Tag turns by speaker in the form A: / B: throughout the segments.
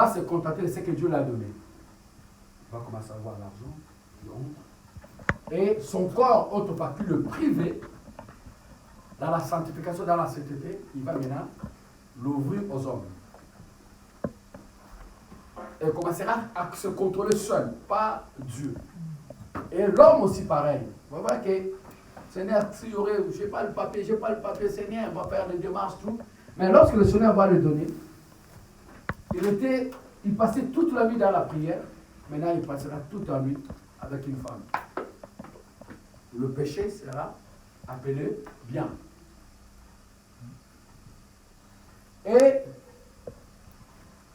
A: va se contenter de ce que Dieu l'a donné. Il va commencer à avoir l'argent, et son corps autre va plus le priver dans la sanctification, dans la sainteté. Il va maintenant l'ouvrir aux hommes. Et il commencera à se contrôler seul, pas Dieu. Et l'homme aussi pareil. Vous voyez que, Seigneur, si j'aurais, je n'ai pas le papier, Seigneur, on va faire les démarches, tout. Mais lorsque le Seigneur va le donner, il passait toute la nuit dans la prière. Maintenant, il passera toute la nuit avec une femme. Le péché sera appelé bien. Et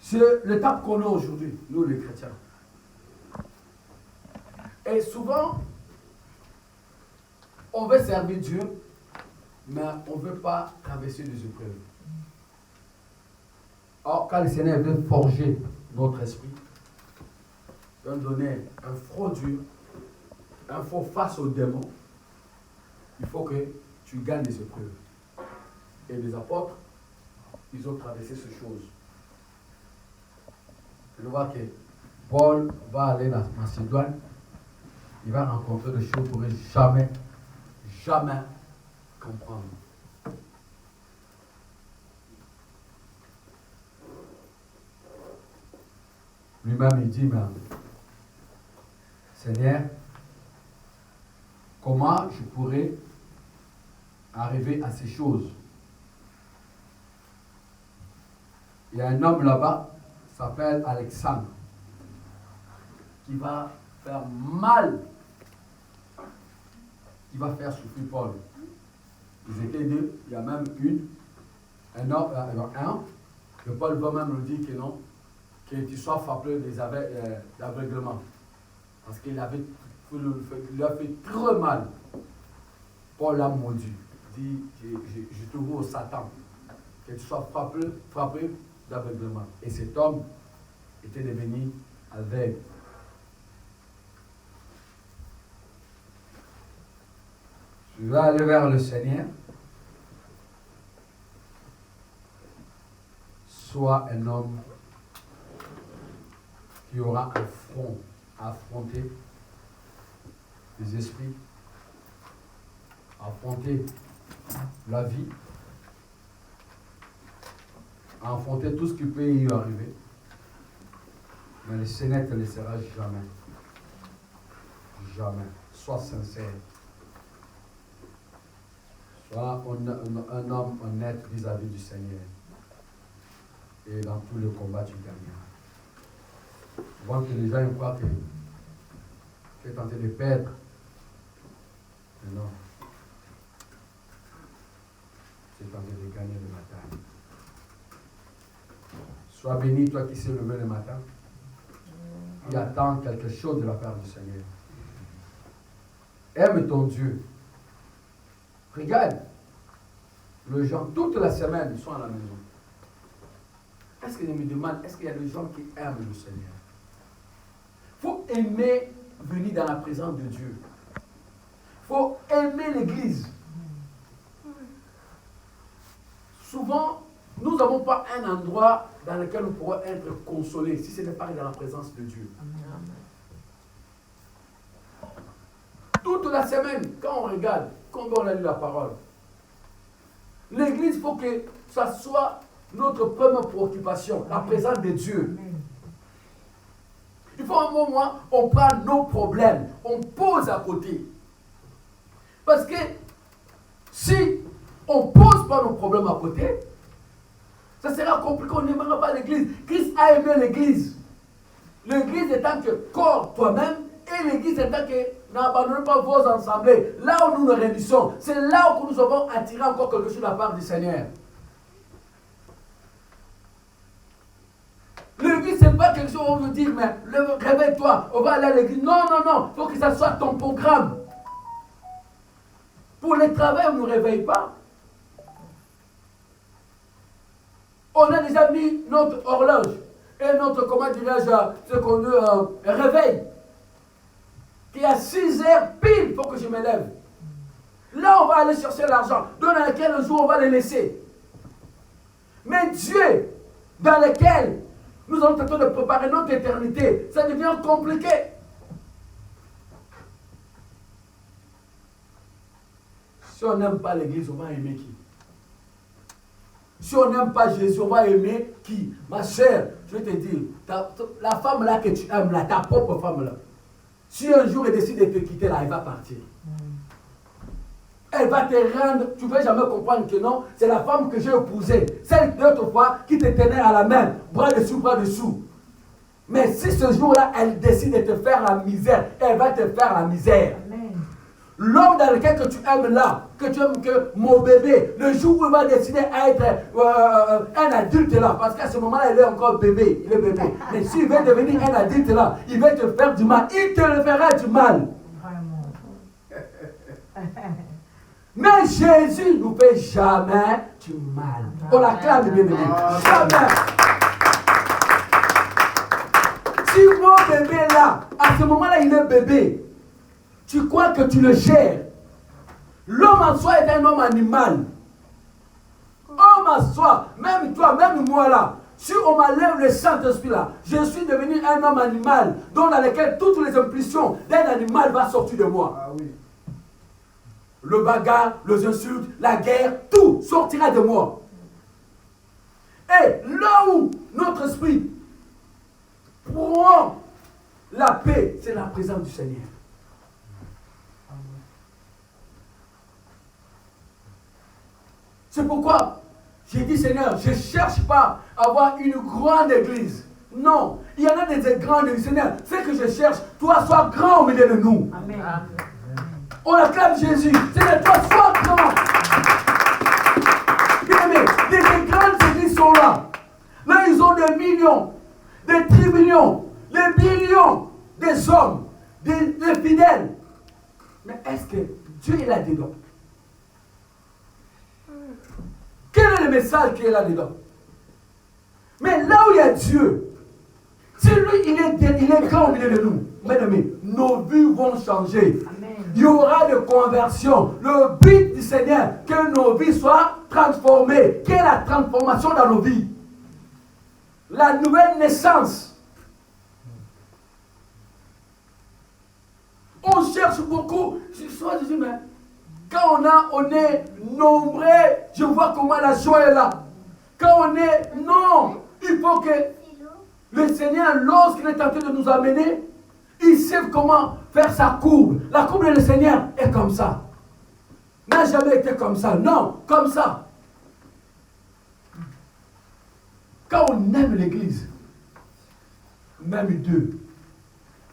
A: c'est l'étape qu'on a aujourd'hui, nous les chrétiens. Et souvent, on veut servir Dieu, mais on ne veut pas traverser des épreuves. Or, quand le Seigneur veut forger notre esprit, il veut nous donner un front dur, un faux face aux démons, il faut que tu gagnes des épreuves. Et les apôtres, ils ont traversé ces choses. Je vois que Paul va aller dans Macédoine, il va rencontrer des choses qu'il ne pourrait jamais comprendre. Lui-même, il dit, mais Seigneur, comment je pourrais arriver à ces choses? Il y a un homme là-bas, s'appelle Alexandre, qui va faire mal, qui va faire souffrir Paul. Ils étaient deux, il y a même un homme, que Paul va même lui dire que non, qu'il soit frappé d'aveuglement. Parce qu'il lui a fait très mal. Paul l'a maudit. Il dit, je te vois au Satan, que tu sois frappé d'aveuglement. Et cet homme était devenu aveugle. Je vais aller vers le Seigneur. Sois un homme qui aura un front à affronter les esprits, à affronter la vie, à affronter tout ce qui peut y arriver. Mais le Seigneur ne te laissera jamais. Jamais. Sois sincère. Sois un homme honnête vis-à-vis du Seigneur. Et dans tous les combats, tu gagneras. Souvent que les gens croient que tu es tenté de perdre. Mais non. Tu es tenté de gagner le matin. Sois béni, toi qui sais lever le matin. Qui attend quelque chose de la part du Seigneur. Aime ton Dieu. Regarde, les gens, toute la semaine, ils sont à la maison. Est-ce que je me demande, est-ce qu'il y a des gens qui aiment le Seigneur? Il faut aimer venir dans la présence de Dieu. Il faut aimer l'Église. Souvent, nous n'avons pas un endroit dans lequel nous pourrons être consolés si ce n'est pas dans la présence de Dieu. Toute la semaine, quand on regarde, quand on a lu la parole, l'Église, il faut que ça soit notre première préoccupation, la présence de Dieu. Il faut un moment, on prend nos problèmes, on pose à côté. Parce que si on ne pose pas nos problèmes à côté, ça sera compliqué, on n'aimera pas l'Église. Christ a aimé l'Église. L'Église étant que corps toi-même, et l'Église étant que n'abandonnez pas vos assemblées. Là où nous nous réunissons, c'est là où nous avons attiré encore quelque chose de la part du Seigneur. L'église, ce n'est pas quelque chose où on veut dire, mais réveille-toi, on va aller à l'église. Non, non, non, il faut que ça soit ton programme. Pour le travail, on ne nous réveille pas. On a déjà mis notre horloge et notre, comment dirais-je, ce qu'on réveille. Qui est à 6 heures pile, il faut que je me lève. Là, on va aller chercher l'argent, dans lequel un jour on va le laisser. Mais Dieu, dans lequel Nous allons tenter de préparer notre éternité. Ça devient compliqué. Si on n'aime pas l'église, on va aimer qui? Si on n'aime pas Jésus, on va aimer qui? Ma chère, je vais te dire, la femme là que tu aimes, là, ta propre femme là, si un jour elle décide de te quitter là, elle va partir. Elle va te rendre, tu ne vas jamais comprendre que non, c'est la femme que j'ai épousée, celle d'autrefois qui te tenait à la main, bras dessous, bras dessous. Mais si ce jour-là, elle décide de te faire la misère, elle va te faire la misère. L'homme dans lequel que tu aimes là, que tu aimes que mon bébé, le jour où il va décider à être un adulte là, parce qu'à ce moment-là, il est encore bébé, il est bébé. Mais s'il veut devenir un adulte là, il va te faire du mal, il te le fera du mal. Mais Jésus ne nous fait jamais du mal. On l'acclame, bien aimé. Jamais. Si mon bébé là, à ce moment-là, il est bébé, tu crois que tu le gères. L'homme en soi est un homme animal. Homme en soi, même toi, même moi là, si on m'enlève le Saint-Esprit là, je suis devenu un homme animal, dans lequel toutes les impulsions d'un animal vont sortir de moi. Ah oui. Le bagarre, les insultes, la guerre, tout sortira de moi. Et là où notre esprit prend la paix, c'est la présence du Seigneur. C'est pourquoi j'ai dit, Seigneur, je ne cherche pas à avoir une grande église. Non, il y en a des grandes églises. Seigneur, ce que je cherche, toi, sois grand au milieu de nous. Amen. On acclame Jésus. Seigneur, toi, sois grand. Bien aimé, des grandes églises sont là. Là, ils ont des millions, des trillions, des billions, des hommes, des fidèles. Mais est-ce que Dieu est là-dedans? Quel est le message qui est là-dedans? Mais là où il y a Dieu, si lui, il est grand au milieu de nous, mesdames, nos vies vont changer. Amen. Il y aura de conversion. Le but du Seigneur, que nos vies soient transformées. Quelle est la transformation dans nos vies? La nouvelle naissance. On cherche beaucoup. Je dis, mais quand on est nombreux, je vois comment la joie est là. Quand on est, non, il faut que le Seigneur, lorsqu'il est tenté de nous amener, il sait comment faire sa courbe. La courbe du Seigneur est comme ça. N'a jamais été comme ça. Non, comme ça. Quand on aime l'église, même 2,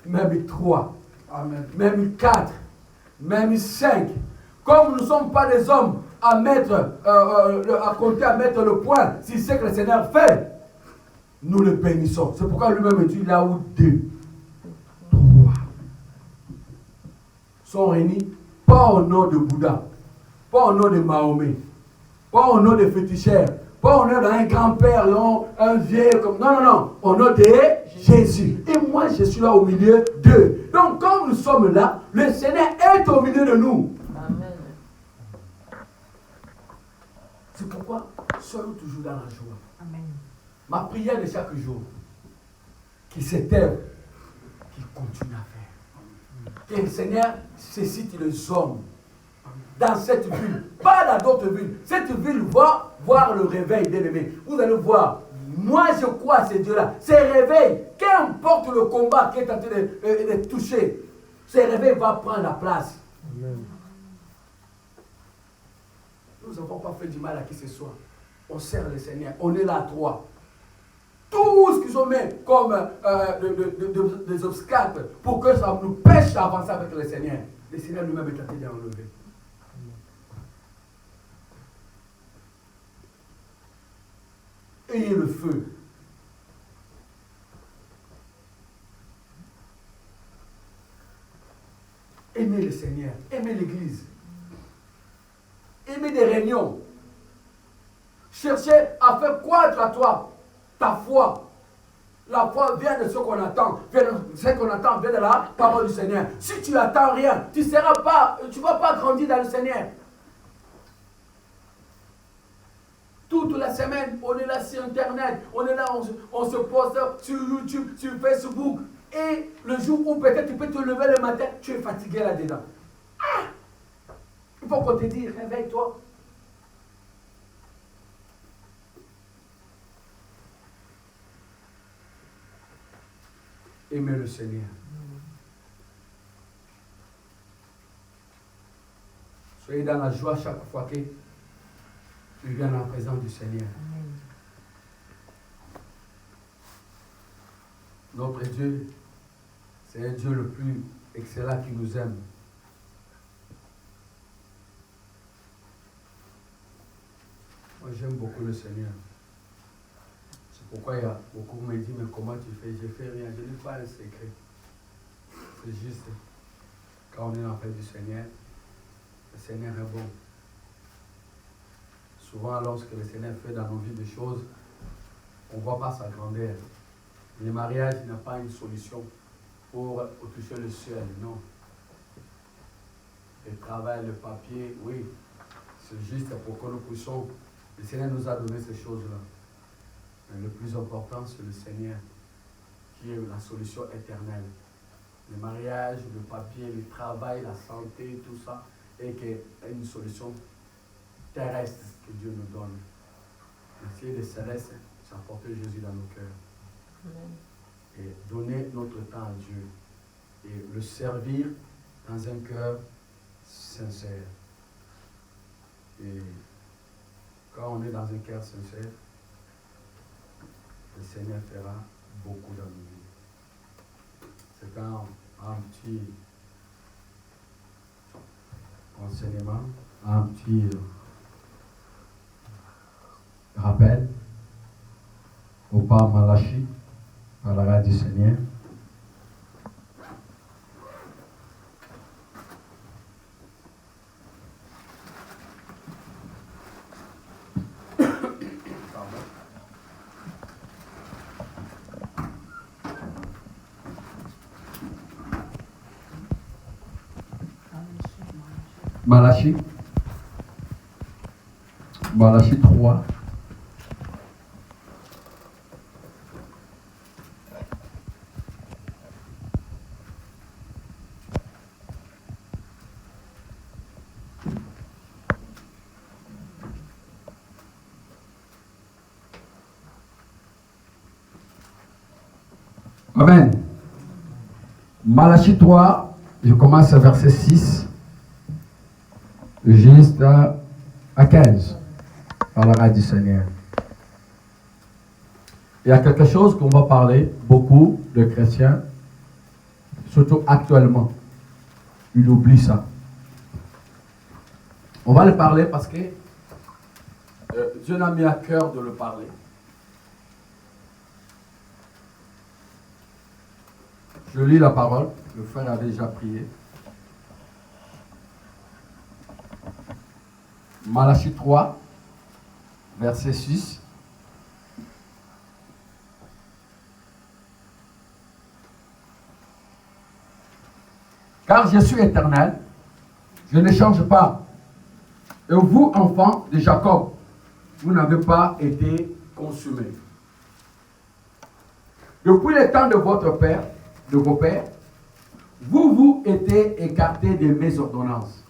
A: même 3, amen, même 4, même 5, comme nous ne sommes pas des hommes à mettre, à compter, à mettre le point, si c'est que le Seigneur fait, nous le bénissons. C'est pourquoi lui-même dit là où 2, 3 sont réunis, pas au nom de Bouddha, pas au nom de Mahomet, pas au nom de féticheurs, pas au nom d'un grand-père, un vieux, comme non, non, non, au nom de Jésus. Et moi, je suis là au milieu d'eux. Donc, comme nous sommes là, le Seigneur est au milieu de nous. Amen. C'est pourquoi, soyons toujours dans la joie. Amen. Ma prière de chaque jour, qui s'éteint, qui continue à faire. Que le Seigneur suscite les hommes dans cette ville, pas dans d'autres villes. Cette ville va voir le réveil, bien aimé. Vous allez voir, moi je crois à ce Dieu-là. Ces réveils, qu'importe le combat qui est en train de toucher, ces réveils vont prendre la place. Amen. Nous n'avons pas fait du mal à qui que ce soit. On sert le Seigneur, on est là à 3. Tout ce qu'ils ont mis comme des obstacles pour que ça nous pêche à avancer avec le Seigneur. Le Seigneur lui-même est en train d'enlever. Ayez le feu. Aimez le Seigneur. Aimez l'Église. Aimez des réunions. Cherchez à faire croître à toi ta foi. La foi vient de ce qu'on attend. Ce qu'on attend vient de la parole du Seigneur. Si tu n'attends rien, tu ne vas pas grandir dans le Seigneur. Tout toute la semaine, on est là sur Internet, on est là, on se poste sur YouTube, sur Facebook. Et le jour où peut-être tu peux te lever le matin, tu es fatigué là-dedans. Ah! Il faut qu'on te dise, réveille-toi. Aimez le Seigneur. Soyez dans la joie chaque fois que tu viens dans la présence du Seigneur. Amen. Notre Dieu, c'est un Dieu le plus excellent qui nous aime. Moi, j'aime beaucoup le Seigneur. C'est pourquoi il y a beaucoup qui me disent, mais comment tu fais? Je ne fais rien, je n'ai pas un secret. C'est juste, quand on est dans la présence du Seigneur, le Seigneur est bon. Souvent, lorsque le Seigneur fait dans nos vies des choses, on ne voit pas sa grandeur. Le mariage n'a pas une solution pour toucher le ciel, non. Le travail, le papier, oui, c'est juste pour que nous puissions. Le Seigneur nous a donné ces choses-là. Mais le plus important, c'est le Seigneur qui est la solution éternelle. Le mariage, le papier, le travail, la santé, tout ça, et qui est une solution terrestre que Dieu nous donne. Essayer de céleste, c'est apporter Jésus dans nos cœurs. Amen. Et donner notre temps à Dieu. Et le servir dans un cœur sincère. Et quand on est dans un cœur sincère, le Seigneur fera beaucoup dans nos vies. C'est un petit enseignement, un petit rappel au Père Malachi, à la grâce du Seigneur. Malachi 3. Amen. Malachi 3, je commence à verset 6, juste à 15, par la grâce du Seigneur. Il y a quelque chose qu'on va parler, beaucoup de chrétiens, surtout actuellement. Ils oublient ça. On va le parler parce que Dieu m'a mis à cœur de le parler. Je lis la parole, le frère a déjà prié. Malachi 3, verset 6. Car je suis éternel, je ne change pas. Et vous, enfants de Jacob, vous n'avez pas été consumés. Depuis le temps de votre père, de vos pères, vous étiez écartés de mes ordonnances.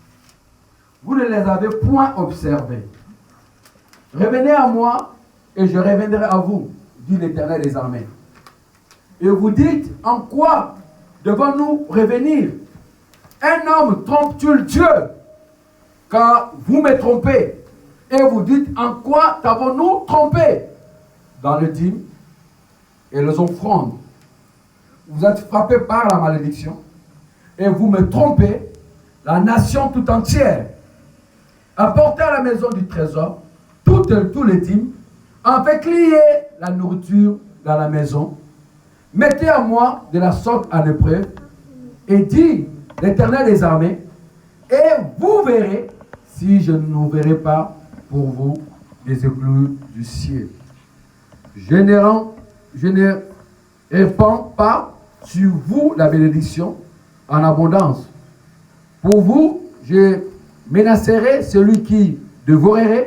A: Vous ne les avez point observées. Revenez à moi et je reviendrai à vous, dit l'Éternel des armées. Et vous dites, en quoi devons-nous revenir? Un homme trompe-t-il Dieu? Car vous me trompez. Et vous dites, en quoi t'avons-nous trompé? Dans le dîme et les offrandes. Vous êtes frappés par la malédiction et vous me trompez, la nation tout entière. Apportez à la maison du trésor tous les dîmes, en fait lier la nourriture dans la maison. Mettez à moi de la sorte en épreuve et dit l'Éternel des armées, et vous verrez si je n'ouvrirai pas pour vous les écluses du ciel. Je ne répands pas sur vous la bénédiction en abondance. Pour vous, je menacerai celui qui dévorerait,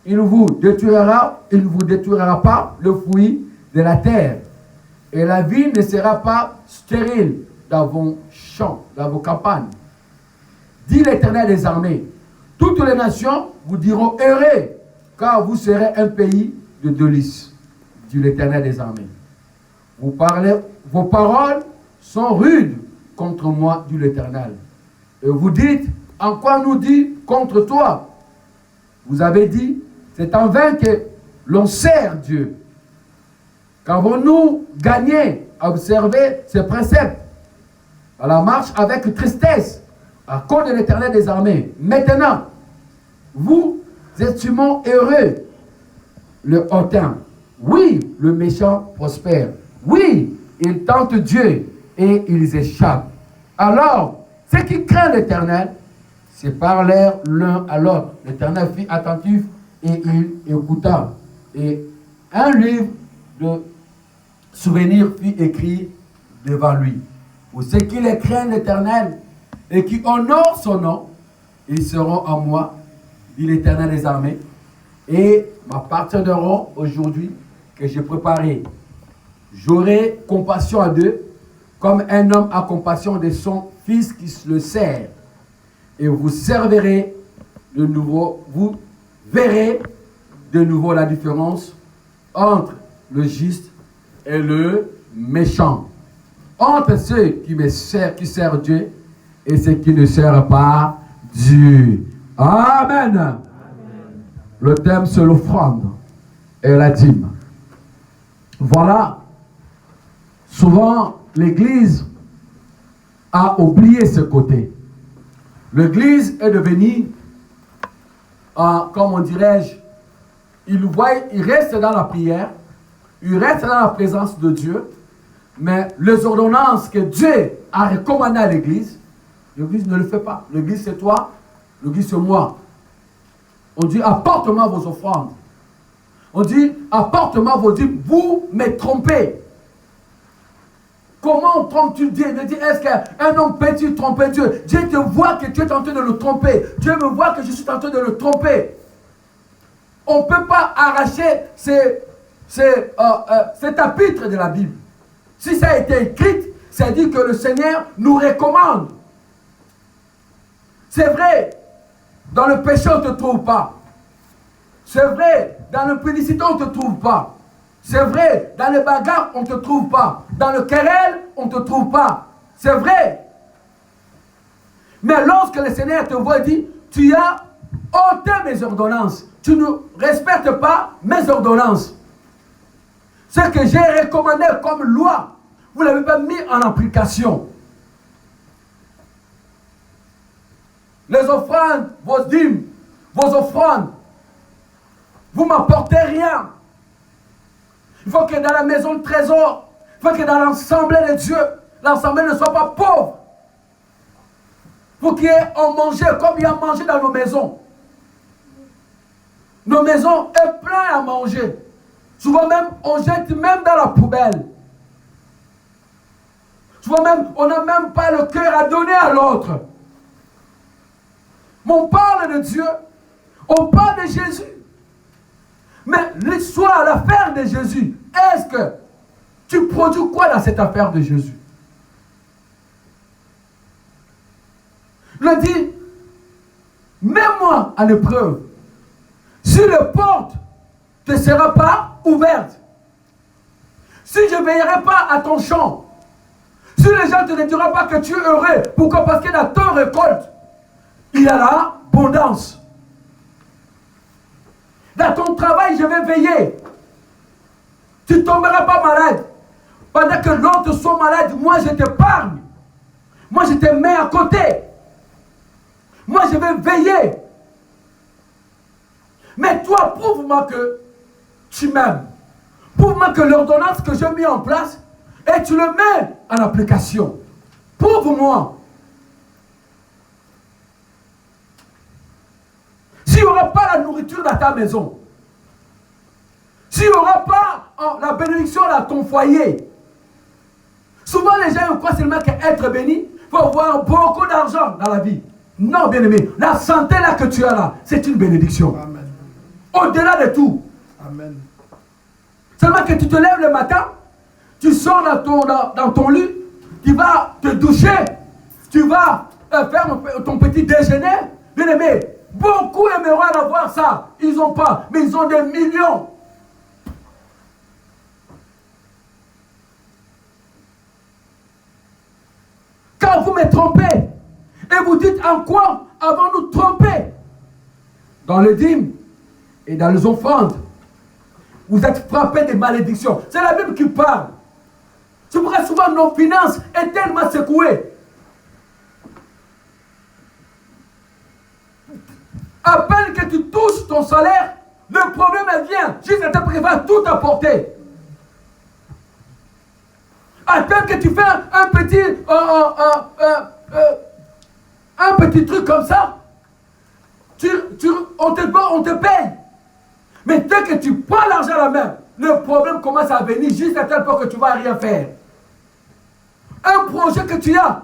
A: il ne vous détruira pas le fruit de la terre. Et la vie ne sera pas stérile dans vos champs, dans vos campagnes. Dit l'Éternel des armées, toutes les nations vous diront heureux, car vous serez un pays de délices, dit l'Éternel des armées. Vos paroles sont rudes contre moi, dit l'Éternel. Et vous dites, en quoi nous dit contre toi? Vous avez dit, c'est en vain que l'on sert Dieu. Qu'avons-nous gagné à observer ces préceptes, à la marche avec tristesse, à cause de l'Éternel des armées? Maintenant, vous estimons heureux le hautain. Oui, le méchant prospère. Oui, ils tentent Dieu et ils échappent. Alors, ceux qui craignent l'Éternel se parlèrent l'un à l'autre. L'Éternel fut attentif et il écouta. Et un livre de souvenirs fut écrit devant lui. Pour ceux qui les craignent l'Éternel et qui honorent son nom, ils seront en moi, dit l'Éternel des armées, et m'appartiendront aujourd'hui que j'ai préparé. J'aurai compassion à d'eux, comme un homme a compassion de son fils qui le sert. Et vous servirez de nouveau, vous verrez de nouveau la différence entre le juste et le méchant. Entre ceux qui servent Dieu et ceux qui ne servent pas Dieu. Amen. Amen. Le thème, c'est l'offrande et la dîme. Voilà. Souvent, l'Église a oublié ce côté. L'Église est devenue, comment dirais-je, il reste dans la prière, il reste dans la présence de Dieu, mais les ordonnances que Dieu a recommandées à l'Église, l'Église ne le fait pas. L'Église c'est toi, l'Église c'est moi. On dit apporte-moi vos offrandes. On dit apporte-moi vos dîmes. Vous me trompez. Comment trompes-tu Dieu? Il dit, est-ce qu'un homme peut-il tromper Dieu? Dieu te voit que tu es en train de le tromper. Dieu me voit que je suis en train de le tromper. On ne peut pas arracher cet chapitre de la Bible. Si ça a été écrit, ça dit que le Seigneur nous recommande. C'est vrai, dans le péché on ne te trouve pas. C'est vrai, dans le publicité on ne te trouve pas. C'est vrai, dans les bagarres, on ne te trouve pas. Dans le querelle, on ne te trouve pas. C'est vrai. Mais lorsque le Seigneur te voit et dit, tu as ôté mes ordonnances. Tu ne respectes pas mes ordonnances. Ce que j'ai recommandé comme loi, vous ne l'avez pas mis en application. Les offrandes, vos dîmes, vos offrandes, vous ne m'apportez rien. Il faut que dans la maison de trésor, il faut que dans l'assemblée de Dieu, l'assemblée ne soit pas pauvre. Il faut qu'il y ait à manger comme il y a mangé dans nos maisons. Nos maisons sont pleines à manger. Souvent même, on jette même dans la poubelle. Souvent même, on n'a même pas le cœur à donner à l'autre. Mais on parle de Dieu, on parle de Jésus. Mais l'histoire, l'affaire de Jésus, est-ce que tu produis quoi dans cette affaire de Jésus? Il dit, mets-moi à l'épreuve. Si la porte ne sera pas ouverte, si je ne veillerai pas à ton champ, si les gens ne te diront pas que tu es heureux, pourquoi? Parce que dans ton récolte, il y a l'abondance. Dans ton travail, je vais veiller. Tu ne tomberas pas malade. Pendant que l'autre soit malade, moi je t'épargne. Moi je te mets à côté. Moi je vais veiller. Mais toi, prouve-moi que tu m'aimes. Prouve-moi que l'ordonnance que j'ai mis en place, et tu le mets en application. Prouve-moi. S'il n'y aura pas la nourriture dans ta maison, s'il n'y aura pas la bénédiction dans ton foyer, souvent les gens croient seulement qu'être béni, il faut avoir beaucoup d'argent dans la vie. Non, bien-aimé, la santé là que tu as là, c'est une bénédiction. Amen. au-delà de tout.
B: Amen.
A: Seulement que tu te lèves le matin, tu sors dans ton lit, tu vas te doucher, tu vas faire ton petit déjeuner. Bien aimé, beaucoup aimeront avoir ça. Ils n'ont pas, mais ils ont des millions. Quand vous me trompez, et vous dites en quoi avons-nous trompé? Dans les dîmes et dans les offrandes, vous êtes frappés des malédictions. C'est la Bible qui parle. C'est pourquoi souvent nos finances sont tellement secouées. À peine que tu touches ton salaire, le problème elle vient. Juste à te prévoir tout apporter. À peine que tu fais un petit truc comme ça, on te paye. Mais dès que tu prends l'argent à la main, le problème commence à venir juste à tel point que tu ne vas rien faire. Un projet que tu as,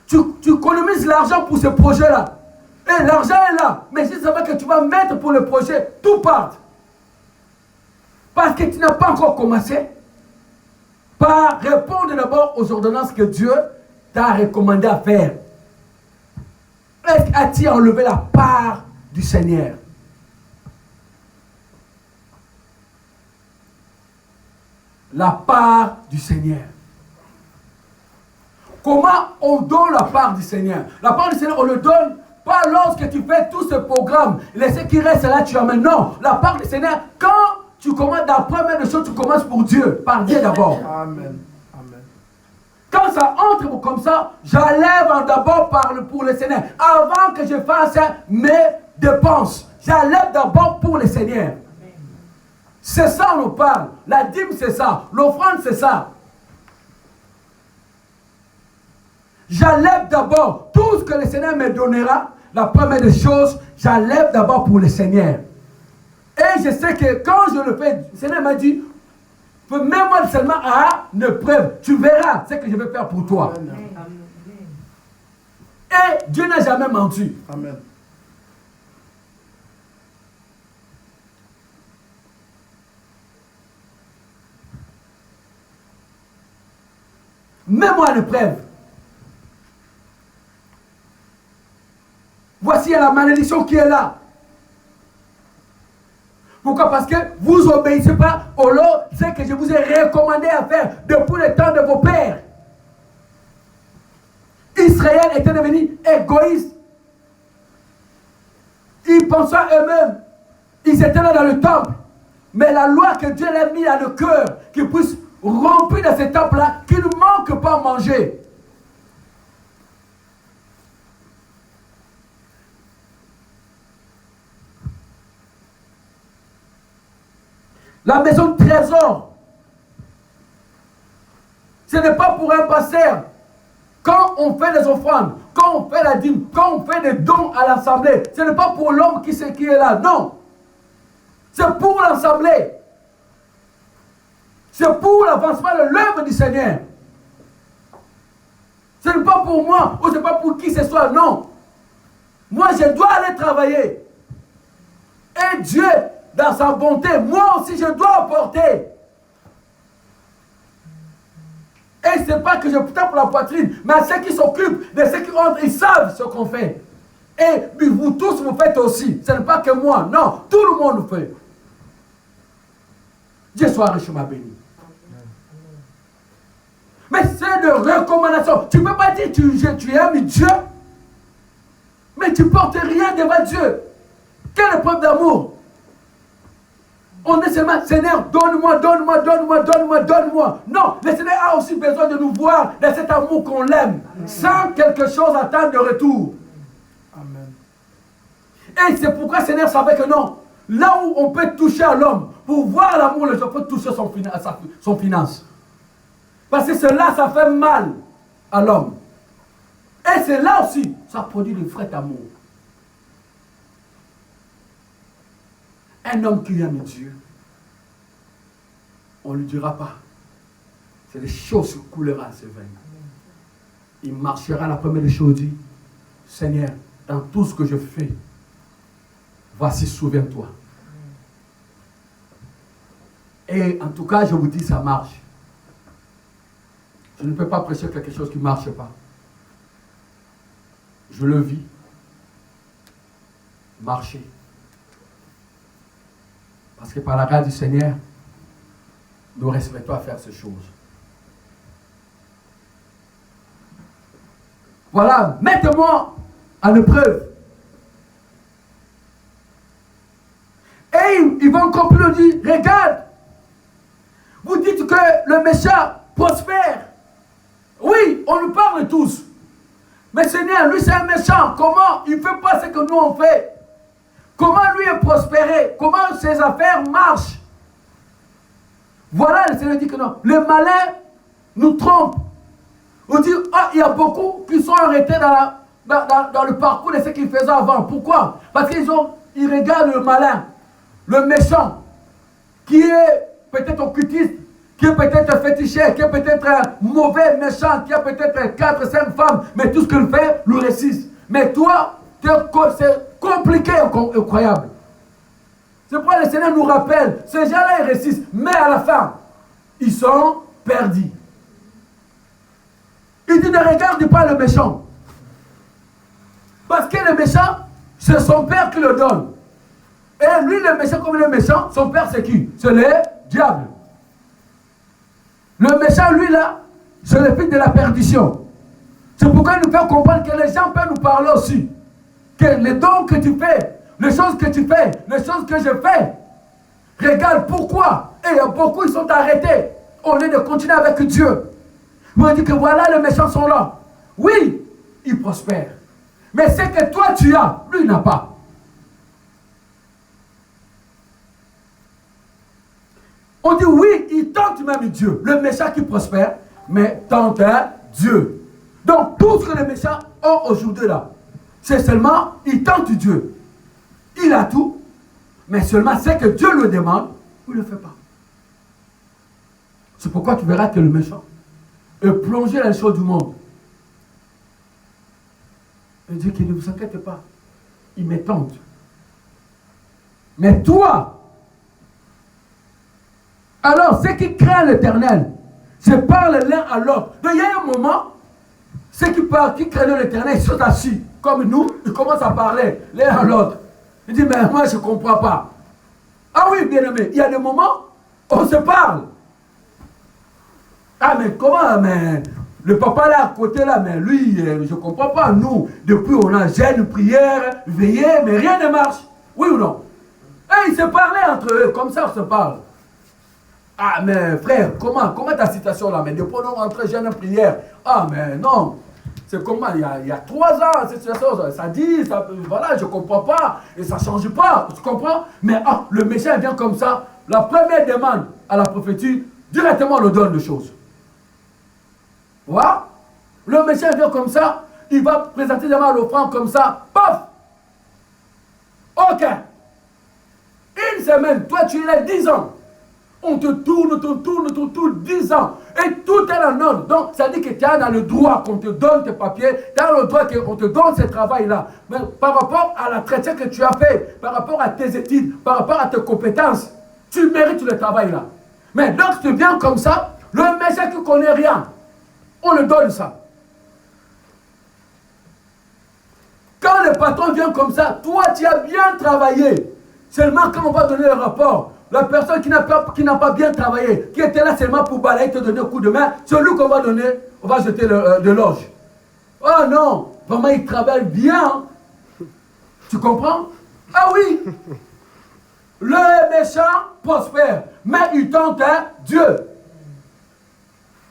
A: tu économises l'argent pour ce projet-là. Et l'argent est là, mais juste avant que tu vas mettre pour le projet, tout part. Parce que tu n'as pas encore commencé par répondre d'abord aux ordonnances que Dieu t'a recommandé à faire. As-tu enlevé la part du Seigneur? La part du Seigneur. Comment on donne la part du Seigneur? La part du Seigneur, on le donne pas lorsque tu fais tout ce programme. Laissez qu'il reste là, tu amènes. Non, la part du Seigneur, quand tu commences, la première des choses, tu commences pour Dieu, par Dieu d'abord.
B: Amen. Amen.
A: Quand ça entre comme ça, j'enlève d'abord pour le Seigneur. Avant que je fasse mes dépenses, j'enlève d'abord pour le Seigneur. C'est ça on nous parle. La dîme c'est ça. L'offrande c'est ça. J'enlève d'abord tout ce que le Seigneur me donnera. La première des choses, j'enlève d'abord pour le Seigneur. Et je sais que quand je le fais, le Seigneur m'a dit, mets-moi seulement à une preuve. Tu verras ce que je vais faire pour toi. Amen. Et Dieu n'a jamais menti.
B: Amen.
A: Mets-moi à une preuve. Voici la malédiction qui est là. Pourquoi? Parce que vous n'obéissez pas au lot, ce que je vous ai recommandé à faire depuis le temps de vos pères. Israël était devenu égoïste. Ils pensaient à eux-mêmes. Ils étaient là dans le temple. Mais la loi que Dieu a mis dans le cœur, qu'ils puissent remplir dans ce temple-là, qu'ils ne manquent pas à manger. La maison de trésor, ce n'est pas pour un pasteur. Quand on fait les offrandes, quand on fait la dîme, quand on fait des dons à l'assemblée, ce n'est pas pour l'homme qui est là, non. C'est pour l'assemblée. C'est pour l'avancement de l'œuvre du Seigneur. Ce n'est pas pour moi, ou ce n'est pas pour qui que ce soit, non. Moi, je dois aller travailler. Et Dieu, dans sa bonté, moi aussi, je dois apporter. Et ce n'est pas que je tape la poitrine, mais ceux qui s'occupent de ceux qui rentrent, ils savent ce qu'on fait. Et vous tous, vous faites aussi. Ce n'est pas que moi, non, tout le monde le fait. Dieu soit richement béni. Mais c'est de recommandation. Tu ne peux pas dire que tu aimes Dieu, mais tu ne portes rien devant Dieu. Quelle preuve d'amour? On est seulement, Seigneur, donne-moi, donne-moi, donne-moi, donne-moi, donne-moi. Non, le Seigneur a aussi besoin de nous voir dans cet amour qu'on l'aime, sans quelque chose attendre de retour.
B: Amen.
A: Et c'est pourquoi le Seigneur savait que non, là où on peut toucher à l'homme, pour voir l'amour, on peut toucher son finance. Parce que cela, ça fait mal à l'homme. Et c'est là aussi, ça produit le vrai amour. Un homme qui aime Dieu, on ne lui dira pas. C'est des choses qui couleront à ses veines. Il marchera la première des choses, dit, Seigneur, dans tout ce que je fais, voici, souviens-toi. Et en tout cas, je vous dis, ça marche. Je ne peux pas prêcher quelque chose qui ne marche pas. Je le vis. Marcher. Parce que par la grâce du Seigneur, nous respectons à faire ces choses. Voilà, mettez-moi à l'épreuve. Et ils vont encore plus dire, regarde, vous dites que le méchant prospère. Oui, on nous parle tous. Mais Seigneur, lui c'est un méchant. Comment il ne fait pas ce que nous on fait? Comment lui est prospéré? Comment ses affaires marchent? Voilà, le Seigneur dit que non. Les malins nous trompent. On dit, ah, il y a beaucoup qui sont arrêtés dans le parcours de ce qu'ils faisaient avant. Pourquoi? Parce qu'ils regardent le malin, le méchant, qui est peut-être occultiste, qui est peut-être féticheur, qui est peut-être un mauvais méchant, qui a peut-être 4, 5 femmes, mais tout ce qu'il fait, lui réussisse. Mais toi, c'est compliqué et incroyable. C'est pourquoi le Seigneur nous rappelle, ces gens-là, ils réussissent, mais à la fin, ils sont perdus. Il dit, ne regarde pas le méchant. Parce que le méchant, c'est son père qui le donne. Et lui, le méchant comme le méchant, son père c'est qui? C'est le diable. Le méchant, lui là, c'est le fils de la perdition. C'est pourquoi il nous fait comprendre que les gens peuvent nous parler aussi. Que les dons que tu fais, les choses que tu fais, les choses que je fais, regarde pourquoi. Et il y a beaucoup, ils sont arrêtés. Au lieu de continuer avec Dieu. Mais on dit que voilà, les méchants sont là. Oui, ils prospèrent. Mais ce que toi tu as, lui il n'a pas. On dit oui, il tente même Dieu. Le méchant qui prospère, mais tente Dieu. Donc tout ce que les méchants ont aujourd'hui là, c'est seulement, il tente Dieu. Il a tout, mais seulement ce que Dieu lui demande, il ne le fait pas. C'est pourquoi tu verras que le méchant est plongé dans les choses du monde. Et Dieu qui ne vous inquiétez pas, il me tente. Mais toi, alors ceux qui craignent l'Éternel se parlent l'un à l'autre. Donc il y a un moment, ceux qui craignent l'Éternel, ils sont assis, comme nous, ils commencent à parler l'un à l'autre. Ils disent, mais moi je ne comprends pas. Ah oui, bien aimé, il y a des moments, on se parle. Ah mais comment, mais le papa là à côté là, mais lui, je ne comprends pas. Nous, depuis on a jeûne, prière, veillé, mais rien ne marche. Oui ou non? Et ils se parlaient entre eux, comme ça on se parle. Ah mais frère, comment ta situation là? Mais depuis on est rentré jeûne, prière. Ah mais non, c'est comment, il y a 3 ans, cette situation, ça dit, ça, voilà, je ne comprends pas, et ça ne change pas, tu comprends? Mais le méchant vient comme ça, la première demande à la prophétie, directement on le donne de choses. Voilà. Le méchant vient comme ça, il va présenter devant l'offrande comme ça, paf! Ok. Une semaine, toi tu es là 10 ans. On te tourne 10 ans. Et tout est en ordre. Donc, ça dit que tu as dans le droit qu'on te donne tes papiers, tu as le droit qu'on te donne ce travail-là. Mais par rapport à la traité que tu as fait, par rapport à tes études, par rapport à tes compétences, tu mérites le travail-là. Mais donc, tu viens comme ça, le méchant qui ne connaît rien, on le donne ça. Quand le patron vient comme ça, toi, tu as bien travaillé. Seulement quand on va donner le rapport, la personne qui n'a pas bien travaillé, qui était là seulement pour balayer, te donner un coup de main, celui qu'on va donner, on va jeter de l'orge. Oh non, vraiment il travaille bien. Tu comprends? Ah oui. Le méchant prospère, mais il tente Dieu.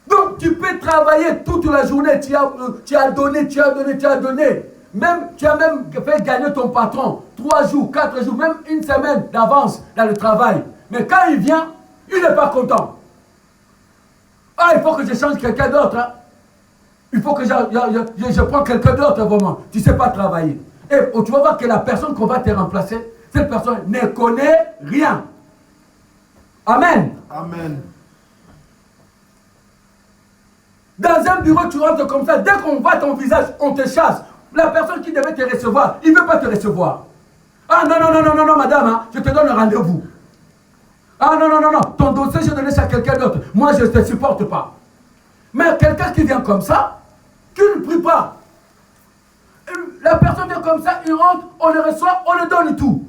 A: Donc tu peux travailler toute la journée, tu as donné. Même, tu as même fait gagner ton patron 3 jours, 4 jours, même une semaine d'avance dans le travail. Mais quand il vient, il n'est pas content. Ah, il faut que je change quelqu'un d'autre. Hein. Il faut que je prends quelqu'un d'autre vraiment. Tu ne sais pas travailler. Et tu vas voir que la personne qu'on va te remplacer, cette personne ne connaît rien. Amen.
B: Amen.
A: Dans un bureau, tu rentres comme ça. Dès qu'on voit ton visage, on te chasse. La personne qui devait te recevoir, il ne veut pas te recevoir. Ah non, non, non, non, non, non, madame, hein, je te donne un rendez-vous. Ah non, non, non, non, ton dossier, je donne ça à quelqu'un d'autre. Moi, je ne te supporte pas. Mais quelqu'un qui vient comme ça, qui ne prie pas. La personne vient comme ça, il rentre, on le reçoit, on le donne tout.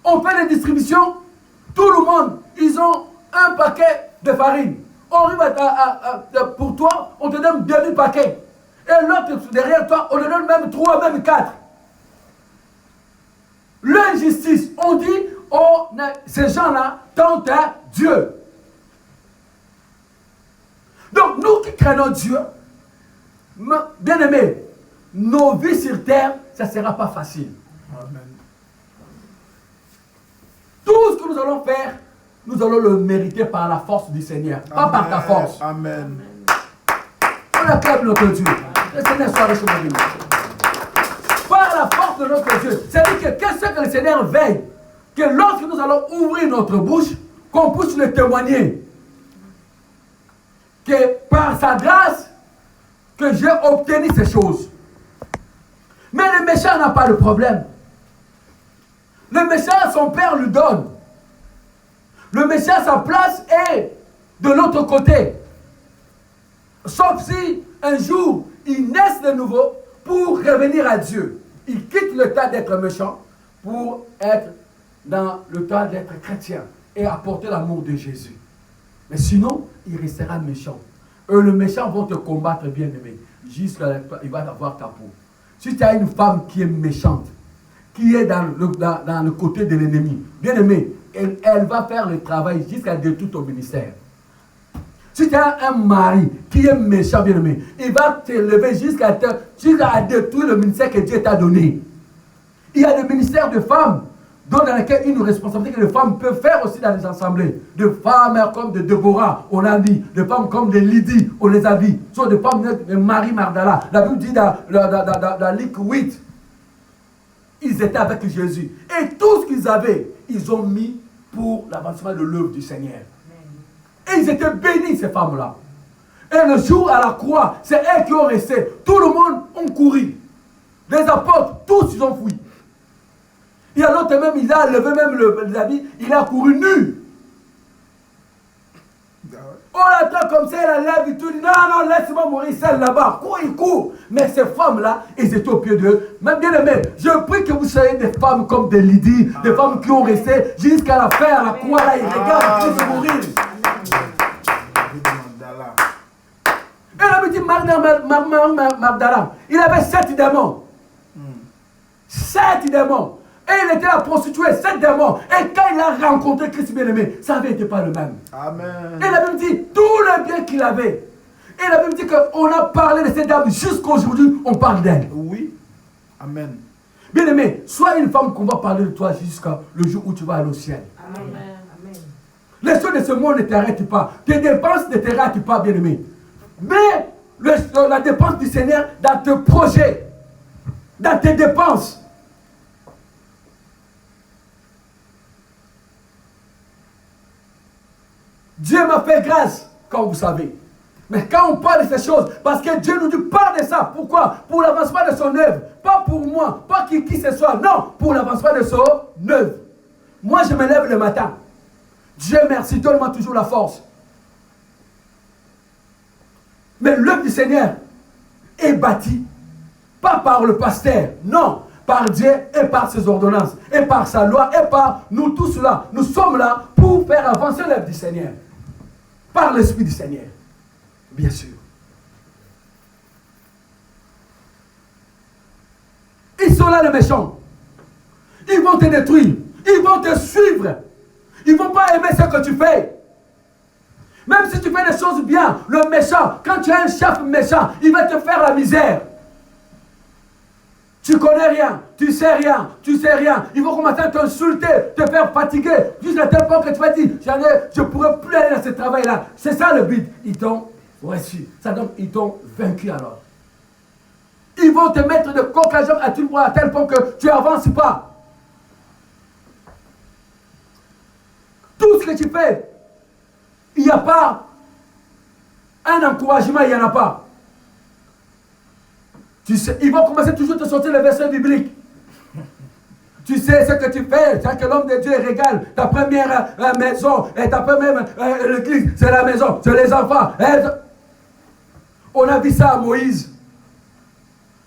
A: On fait les distributions, tout le monde, ils ont un paquet de farine. On arrive pour toi, on te donne 2000 paquets. Et l'autre derrière toi, on te donne même 3, même 4. L'injustice, on dit, oh, ces gens-là tentent à Dieu. Donc, nous qui craignons Dieu, bien aimés, nos vies sur terre, ça ne sera pas facile.
B: Amen.
A: Tout ce que nous allons faire, nous allons le mériter par la force du Seigneur, pas par ta force.
B: Amen.
A: On acclame notre Dieu. Le Seigneur soit riche au monde. Par la force de notre Dieu. C'est-à-dire que qu'est-ce que le Seigneur veille? Que lorsque nous allons ouvrir notre bouche, qu'on puisse le témoigner. Que par sa grâce, que j'ai obtenu ces choses. Mais le méchant n'a pas de problème. Le méchant, son père lui donne. Le méchant, sa place est de l'autre côté. Sauf si un jour, il naît de nouveau pour revenir à Dieu. Il quitte le tas d'être méchant pour être dans le tas d'être chrétien et apporter l'amour de Jésus. Mais sinon, il restera méchant. Eux, les méchants vont te combattre, bien aimé. Jusqu'à il va avoir ta peau. Si tu as une femme qui est méchante, qui est dans le côté de l'ennemi, bien aimé, elle va faire le travail jusqu'à détruire ton ministère. Si tu as un mari qui est méchant, bien aimé, il va te lever jusqu'à détruire le ministère que Dieu t'a donné. Il y a des ministères de femmes dans lesquels une responsabilité que les femmes peuvent faire aussi dans les assemblées. De femmes comme de Déborah, on a dit. De femmes comme de Lydie, on les a dit. Ce sont des femmes de Marie Magdala. La Bible dit dans Luc 8, ils étaient avec Jésus. Et tout ce qu'ils avaient, ils ont mis pour l'avancement de l'œuvre du Seigneur. Et ils étaient bénis, ces femmes-là. Et le jour à la croix, c'est elles qui ont resté. Tout le monde a couru. Les apôtres, tous ils ont fui. Il y a l'autre même, il a levé même les habits, il a couru nu. On l'attend comme ça, il lève et tout dit, non, non, laisse-moi mourir, celle là-bas. Il court. Mais ces femmes-là, ils étaient au pied d'eux. Même bien aimé, je prie que vous soyez des femmes comme des Lydie, des femmes qui ont resté jusqu'à la fin, à la croix, là, ils regardent Christ mourir. Et là, il dit, Magdala, il avait 7 démons. 7 démons. Et il était la prostituée, 7 démons. Et quand il a rencontré Christ bien-aimé, ça n'avait été pas le même.
B: Amen.
A: Et la Bible dit, tout le bien qu'il avait. Et la Bible dit qu'on a parlé de cette dame jusqu'à aujourd'hui, on parle d'elle.
B: Oui. Amen.
A: Bien-aimé, sois une femme qu'on va parler de toi jusqu'à le jour où tu vas aller au ciel.
C: Amen.
A: Les choses de ce monde ne t'arrêtent pas. Tes dépenses ne t'arrêtent pas, bien-aimé. Mais la dépense du Seigneur dans tes projets, dans tes dépenses. Dieu m'a fait grâce, comme vous savez. Mais quand on parle de ces choses, parce que Dieu nous dit pas de ça. Pourquoi? Pour l'avancement de son œuvre. Pas pour moi, pas qui ce soit. Non, pour l'avancement de son œuvre. Moi, je me lève le matin. Dieu merci, donne-moi toujours la force. Mais l'œuvre du Seigneur est bâtie, pas par le pasteur, non, par Dieu et par ses ordonnances, et par sa loi, et par nous tous là. Nous sommes là pour faire avancer l'œuvre du Seigneur. Par l'Esprit du Seigneur, bien sûr. Ils sont là les méchants. Ils vont te détruire. Ils vont te suivre. Ils ne vont pas aimer ce que tu fais. Même si tu fais des choses bien, le méchant, quand tu as un chef méchant, il va te faire la misère. Tu connais rien, tu sais rien, tu sais rien. Ils vont commencer à t'insulter, te faire fatiguer, jusqu'à tel point que tu vas dire, je ne pourrais plus aller dans ce travail-là. C'est ça le but. Ils t'ont reçu. Ça donc, ils t'ont vaincu alors. Ils vont te mettre de coq à jambe à tel point que tu n'avances pas. Tout ce que tu fais, il n'y a pas un encouragement, il n'y en a pas. Tu sais, ils vont commencer toujours à te sortir les versets bibliques. Tu sais ce que tu fais, c'est que l'homme de Dieu régale ta première maison et ta première l'église, c'est la maison, c'est les enfants. On a vu ça à Moïse.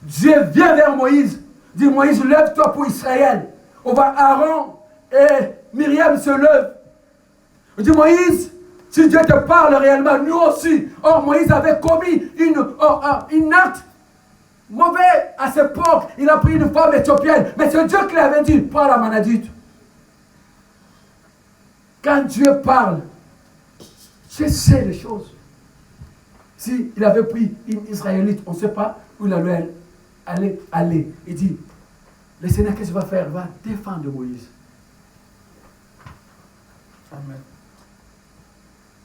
A: Dieu vient vers Moïse, dit Moïse, lève-toi pour Israël. On va Aaron et Myriam se lèvent. On dit Moïse, si Dieu te parle réellement, nous aussi. Or Moïse avait commis une acte mauvais à cette époque. Il a pris une femme éthiopienne. Mais c'est Dieu qui l'avait dit, prends la maladie. Quand Dieu parle, je sais les choses. Si il avait pris une Israélite, on ne sait pas où il allait aller. Il dit, le Seigneur, qu'est-ce qu'il va faire? Il va défendre Moïse. Amen.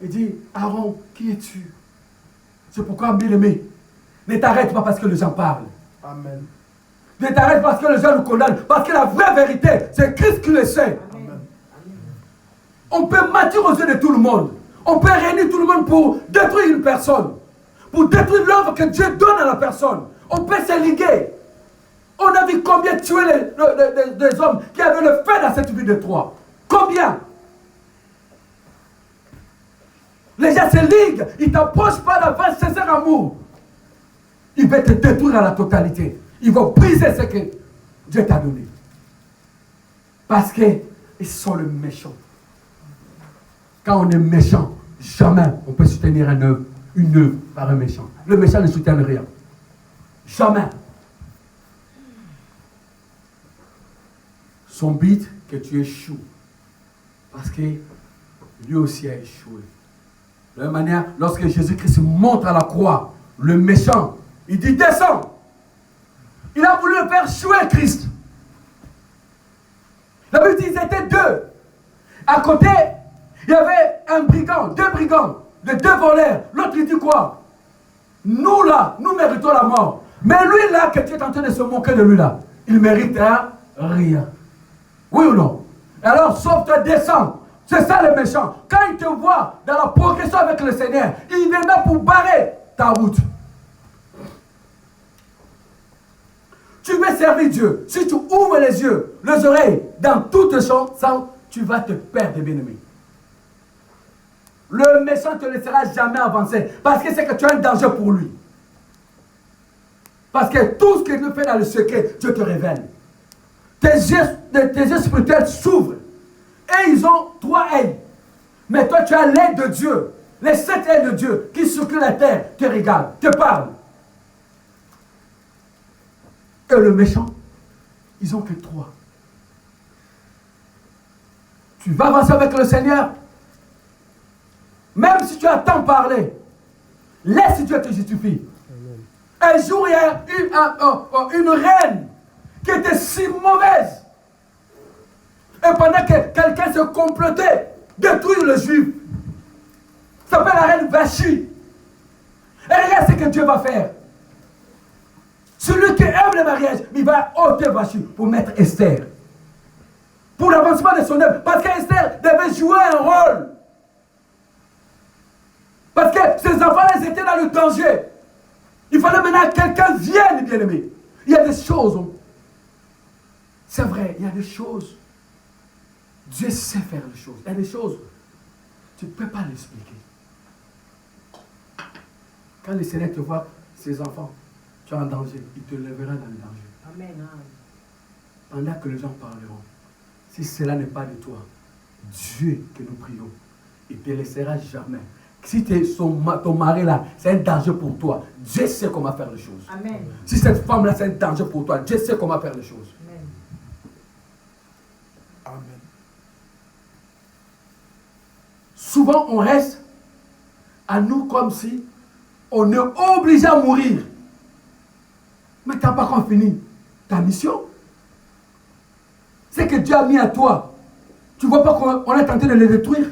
A: Il dit, Aaron, qui es-tu? C'est pourquoi, bien-aimé, ne t'arrête pas parce que les gens parlent.
B: Amen.
A: Ne t'arrête pas parce que les gens nous condamnent. Parce que la vraie vérité, c'est Christ qui le sait.
B: Amen.
A: On peut mentir aux yeux de tout le monde. On peut réunir tout le monde pour détruire une personne. Pour détruire l'œuvre que Dieu donne à la personne. On peut se liguer. On a vu combien tuer des hommes qui avaient le fait dans cette ville de Troie. Combien? Les gens se liguent. Ils ne t'approchent pas d'avoir sincère amour. Ils vont te détruire à la totalité. Ils vont briser ce que Dieu t'a donné. Parce qu'ils sont le méchant. Quand on est méchant, jamais on peut soutenir une œuvre par un méchant. Le méchant ne soutient rien. Jamais. Son but, que tu échoues. Parce que lui aussi a échoué. De la même manière, lorsque Jésus-Christ monte à la croix, le méchant, il dit descends. Il a voulu faire échouer Christ. La Bible dit qu'ils étaient deux. À côté, il y avait un brigand, deux brigands, les deux voleurs. L'autre il dit quoi? Nous là, nous méritons la mort. Mais lui là, que tu es en train de se moquer de lui là, il mérite rien. Oui ou non? Alors, sauve-toi, descends. C'est ça le méchant. Quand il te voit dans la progression avec le Seigneur, il vient là pour barrer ta route. Tu veux servir Dieu. Si tu ouvres les yeux, les oreilles, dans toutes les choses, tu vas te perdre, bien-aimé. Le méchant ne te laissera jamais avancer. Parce que c'est que tu as un danger pour lui. Parce que tout ce que Dieu fait dans le secret, Dieu te révèle. Tes yeux spirituels s'ouvrent. Et ils ont 3 ailes. Mais toi, tu as l'aile de Dieu. Les 7 ailes de Dieu qui circulent la terre te regardent, te parlent. Et le méchant, ils n'ont que 3. Tu vas avancer avec le Seigneur. Même si tu as tant parlé, laisse Dieu te justifier. Un jour, il y a une reine qui était si mauvaise. Et pendant que quelqu'un se complotait, détruire le juif. Ça s'appelle la reine Vachi. Et regarde ce que Dieu va faire. Celui qui aime le mariage, il va ôter Vachi pour mettre Esther. Pour l'avancement de son œuvre. Parce qu'Esther devait jouer un rôle. Parce que ses enfants, ils étaient dans le danger. Il fallait maintenant que quelqu'un vienne, bien-aimé. Il y a des choses. C'est vrai, il y a des choses. Dieu sait faire les choses. Il y a des choses, tu ne peux pas l'expliquer. Quand le Seigneur te voit, ses enfants, tu es en danger, il te lèvera dans le danger.
C: Amen.
A: Pendant que les gens parleront, si cela n'est pas de toi, Dieu que nous prions, il ne te laissera jamais. Si ton mari là, c'est un danger pour toi, Dieu sait comment faire les choses.
C: Amen.
A: Si cette femme là, c'est un danger pour toi, Dieu sait comment faire les choses.
C: Amen.
B: Amen.
A: Souvent, on reste à nous comme si on est obligé à mourir. Mais tu n'as pas encore fini ta mission. C'est que Dieu a mis à toi. Tu ne vois pas qu'on est tenté de le détruire.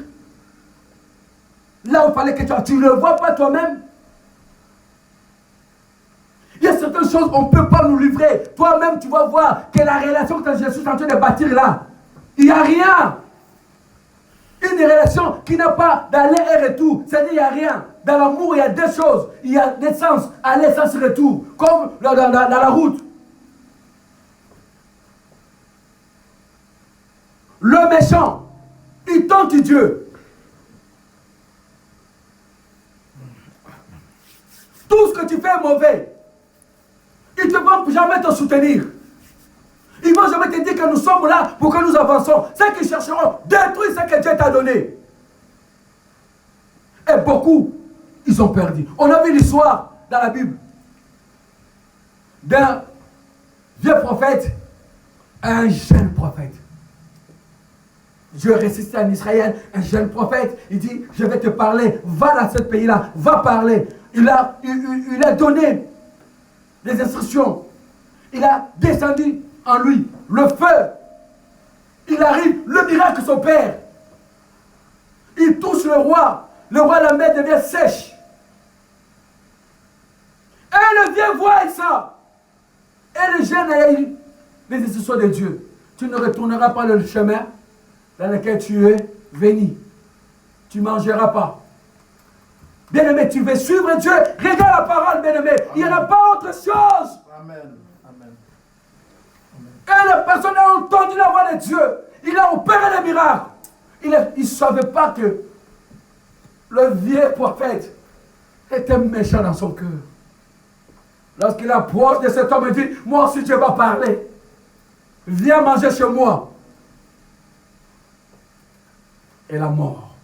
A: Là où il fallait que tu ne le vois pas toi-même. Il y a certaines choses on ne peut pas nous livrer. Toi-même, tu vas voir que la relation que je suis en train de bâtir là, il n'y a rien. Une relation qui n'a pas d'aller et retour. C'est-à-dire, il n'y a rien. Dans l'amour, il y a 2 choses. Il y a des sens, aller, sens, retour. Comme dans la route. le méchant, il tente Dieu. Tout ce que tu fais est mauvais. Ils ne vont jamais te soutenir. Ils ne vont jamais te dire que nous sommes là pour que nous avançons. C'est qu'ils chercheront détruire ce que Dieu t'a donné. Et beaucoup, ils ont perdu. On a vu l'histoire dans la Bible d'un vieux prophète et un jeune prophète. Dieu ressuscite en Israël, un jeune prophète. Il dit, je vais te parler, va dans ce pays-là, va parler. Il a donné des instructions. Il a descendu en lui le feu. Il arrive, le miracle s'opère. Il touche le roi. Le roi, la mer devient sèche. Et le vieux voit ça. Et le jeune a eu les instructions de Dieu. Tu ne retourneras pas le chemin dans lequel tu es venu. Tu ne mangeras pas. Bien-aimé, tu veux suivre Dieu. Regarde la parole, bien-aimé. Il n'y en a pas autre chose.
B: Amen. Amen.
A: Et la personne a entendu la voix de Dieu. Il a opéré les miracles. Il ne savait pas que le vieux prophète était méchant dans son cœur. Lorsqu'il approche de cet homme, il dit, moi aussi Dieu va parler. Viens manger chez moi. Et la mort.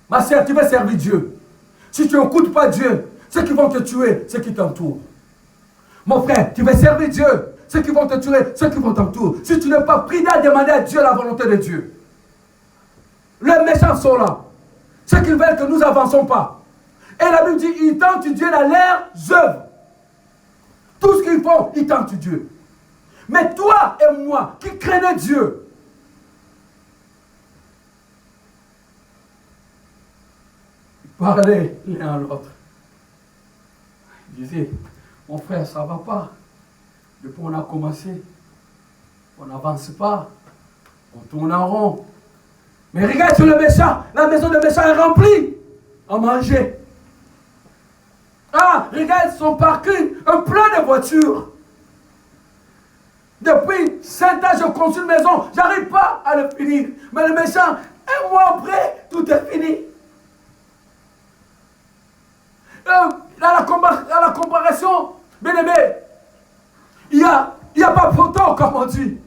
A: Ma sœur, tu veux servir Dieu. Si tu n'écoutes pas Dieu, ceux qui vont te tuer, ceux qui t'entourent. Mon frère, tu veux servir Dieu. Ceux qui vont te tuer, ceux qui vont t'entourer. Si tu n'es pas pris à demander à Dieu la volonté de Dieu. Les méchants sont là. Ceux qui veulent que nous n'avançons pas. Et la Bible dit, ils tentent Dieu dans leurs œuvres. Tout ce qu'ils font, ils tentent Dieu. Mais toi et moi, qui craignons Dieu, parlez l'un à l'autre. Il disait, mon frère, ça ne va pas. Depuis qu'on a commencé, on n'avance pas. On tourne en rond. Mais regarde sur le méchant. La maison de méchant est remplie à manger. Ah, regarde son parking, un plein de voitures. Depuis 5 ans, je construis une maison. Je n'arrive pas à le finir. Mais le méchant, un mois après, tout est fini. Dans la comparaison, bien aimé, il n'y a pas photo, comme on dit.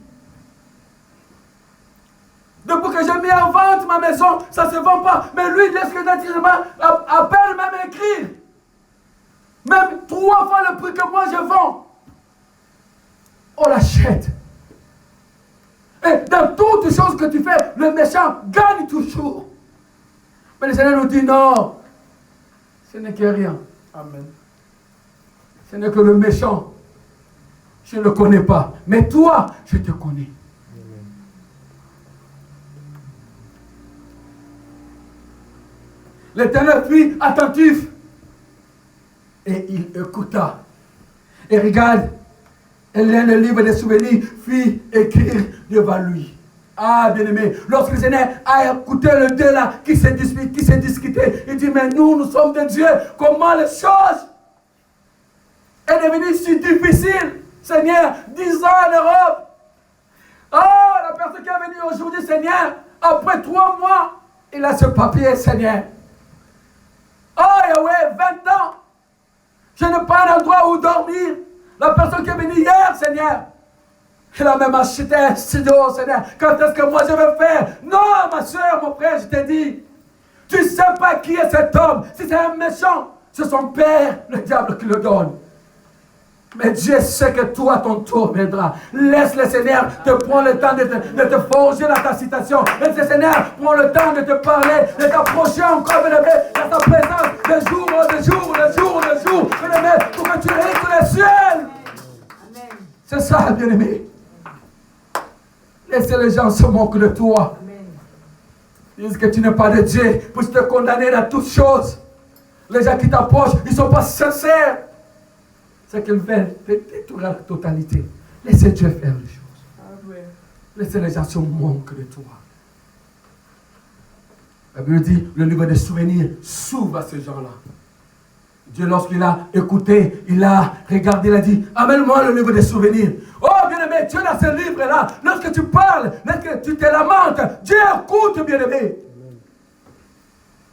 A: Depuis que j'ai mis en vente ma maison, ça ne se vend pas. Mais lui, naturellement, appelle même à écrire. Même 3 fois le prix que moi je vends. On l'achète. Et dans toutes les choses que tu fais, le méchant gagne toujours. Mais le Seigneur nous dit non. Ce n'est que rien.
B: Amen.
A: Ce n'est que le méchant. Je ne le connais pas. Mais toi, je te connais.
B: Amen.
A: L'Éternel fut attentif. Et il écouta. Et regarde, le livre des souvenirs fit écrire devant lui. Ah, bien-aimé, lorsque le Seigneur a écouté le deux là, qui s'est discuté, il dit, mais nous sommes de Dieu. Comment les choses est devenues si difficiles, Seigneur, 10 ans en Europe. Ah, la personne qui est venue aujourd'hui, Seigneur, après 3 mois, il a ce papier, Seigneur. Oh, Yahweh, 20 ans. Je n'ai pas un endroit où dormir. La personne qui est venue hier, Seigneur, il a même acheté un studio, Seigneur. Quand est-ce que moi je vais faire? Non, ma soeur, mon frère, je t'ai dit. Tu ne sais pas qui est cet homme. Si c'est un méchant, c'est son père, le diable, qui le donne. Mais Dieu sait que toi, ton tour viendra. Laisse le Seigneur te prendre le temps de te forger dans ta citation. Laisse le Seigneur prendre le temps de te parler, de t'approcher encore, bien-aimé, dans ta présence, de jour, bien-aimé, pour que tu règnes sur les ciels. C'est ça, bien-aimé. Laisse les gens se moquent de toi. Ils disent que tu n'es pas de Dieu pour te condamner dans toutes choses. Les gens qui t'approchent, ils ne sont pas sincères. C'est qu'ils veulent détruire la totalité. Laissez Dieu faire les choses. Laissez les gens se moquer de toi. La Bible dit, le livre des souvenirs s'ouvre à ces gens-là. Dieu, lorsqu'il a écouté, il a regardé, il a dit, amène-moi le livre des souvenirs. Oh, bien-aimé, Dieu dans ce livre-là, lorsque tu parles, lorsque tu te lamentes, Dieu écoute, bien-aimé.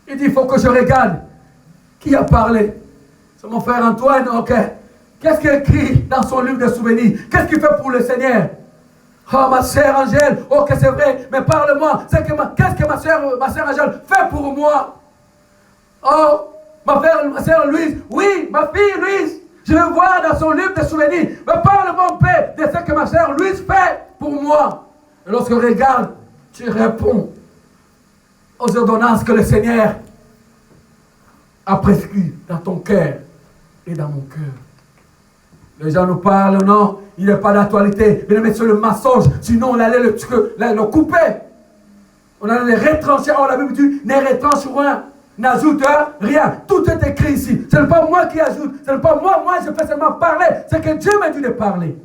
A: Il dit, il faut que je regarde. Qui a parlé? C'est mon frère Antoine, ok. Qu'est-ce qu'il écrit dans son livre de souvenirs? Qu'est-ce qu'il fait pour le Seigneur? Oh, ma sœur Angèle, ok, c'est vrai, mais parle-moi. Qu'est-ce que ma sœur Angèle fait pour moi? Oh, ma sœur Louise, oui, ma fille Louise, je vais voir dans son livre de souvenirs. Mais parle-moi, mon père, de ce que ma sœur Louise fait pour moi. Et lorsque tu regardes, tu réponds aux ordonnances que le Seigneur a prescrites dans ton cœur et dans mon cœur. Les gens nous parlent, non, il n'est pas d'actualité. Mais c'est le mensonge, sinon on allait le couper. On allait le retrancher. Oh, la Bible dit, ne retranche rien, n'ajoute rien. Tout est écrit ici. Ce n'est pas moi qui ajoute, ce n'est pas moi je fais seulement parler. C'est que Dieu m'a dit de parler.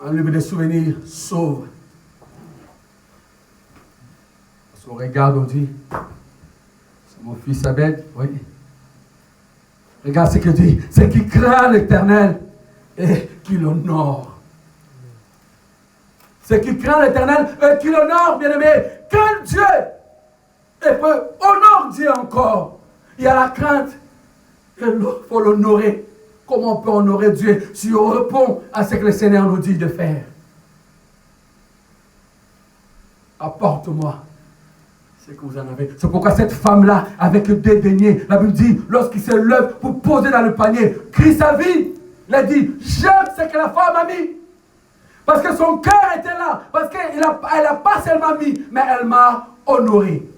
A: Un livre de souvenirs sauve. Parce qu'on regarde, on dit, c'est mon fils Abed, oui. Regarde ce qu'il dit, c'est qui craint l'Éternel et qui l'honore. C'est qui craint l'Éternel et qui l'honore, bien-aimé. Crains Dieu et honore Dieu encore. Il y a la crainte, il faut l'honorer. Comment on peut honorer Dieu si on répond à ce que le Seigneur nous dit de faire? Apporte-moi ce que vous en avez. C'est pourquoi cette femme-là, avec des deniers, la Bible dit, lorsqu'il se lève pour poser dans le panier, crie sa vie. Il a dit, j'aime ce que la femme a mis. Parce que son cœur était là. Parce qu'elle n'a pas seulement mis, mais elle m'a honoré.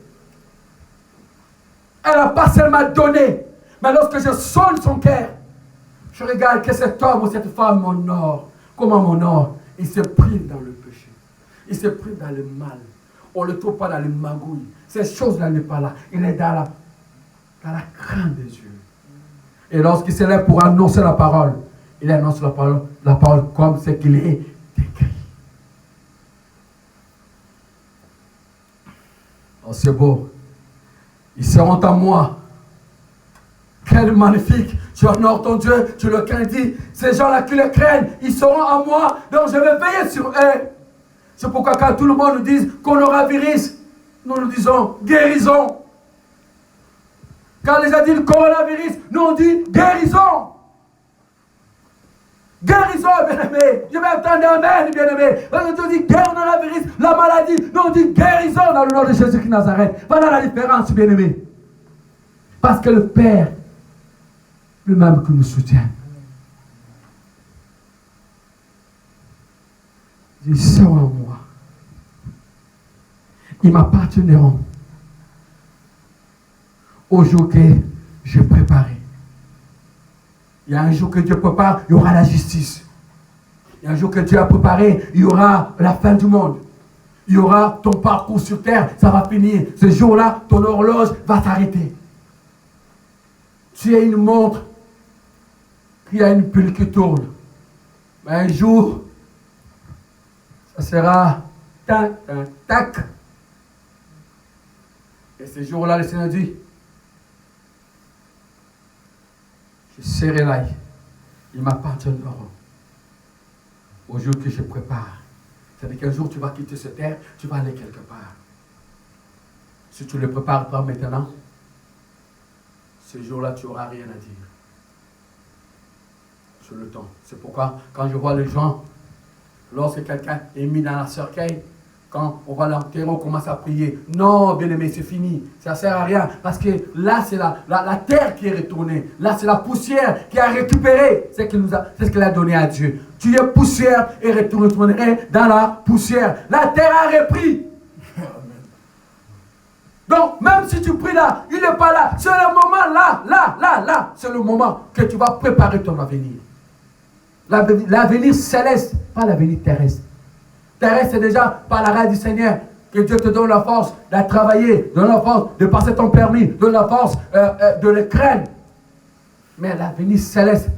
A: Elle n'a pas seulement donné. Mais lorsque je sonne son cœur, je regarde que cet homme ou cette femme m'honore. Comment m'honore? Il se prive dans le péché. Il se prive dans le mal. On ne le trouve pas dans les magouilles. Ces choses-là n'est pas là. Il est dans la crainte de Dieu. Et lorsqu'il se lève pour annoncer la parole, il annonce la parole comme ce qu'il est écrit. Oh, c'est beau. Ils seront à moi. Quel magnifique. Tu honores ton Dieu, tu le crains. Ces gens-là qui le craignent, ils seront à moi. Donc je vais veiller sur eux. C'est pourquoi quand tout le monde nous dit coronavirus, nous disons guérison. Quand les gens disent coronavirus, nous on dit guérison. Guérison, bien-aimé. Je vais entendre amen, bien-aimé. Quand on dit coronavirus, la maladie, nous on dit guérison dans le nom de Jésus-Christ de Nazareth. Voilà la différence, bien-aimé. Parce que le Père, lui-même qui nous soutient, ils sont en moi. Ils m'appartiendront au jour que j'ai préparé. Il y a un jour que Dieu prépare, il y aura la justice. Il y a un jour que Dieu a préparé, il y aura la fin du monde. Il y aura ton parcours sur terre, ça va finir. Ce jour-là, ton horloge va s'arrêter. Tu as une montre qui a une pile qui tourne. Mais un jour, ça sera tac, tac, tac. Et ce jour-là, le Seigneur dit, je serai là. Ils m'appartiendront. Au jour que je prépare. C'est-à-dire qu'un jour, tu vas quitter cette terre, tu vas aller quelque part. Si tu ne le prépares pas maintenant, ce jour-là, tu n'auras rien à dire. Sur le temps. C'est pourquoi, quand je vois les gens, lorsque quelqu'un est mis dans la cercueil, quand on va l'enterrer, on commence à prier. Non, bien-aimé, c'est fini. Ça ne sert à rien. Parce que là, c'est la terre qui est retournée. Là, c'est la poussière qui a récupéré c'est ce qu'il a donné à Dieu. Tu es poussière et retournerai dans la poussière. La terre a repris. Donc, même si tu pries là, il n'est pas là. C'est le moment là. C'est le moment que tu vas préparer ton avenir. L'avenir céleste, pas l'avenir terrestre. Terrestre, c'est déjà par la grâce du Seigneur que Dieu te donne la force de travailler, donne la force de passer ton permis, donne la force de le craindre. Mais l'avenir céleste,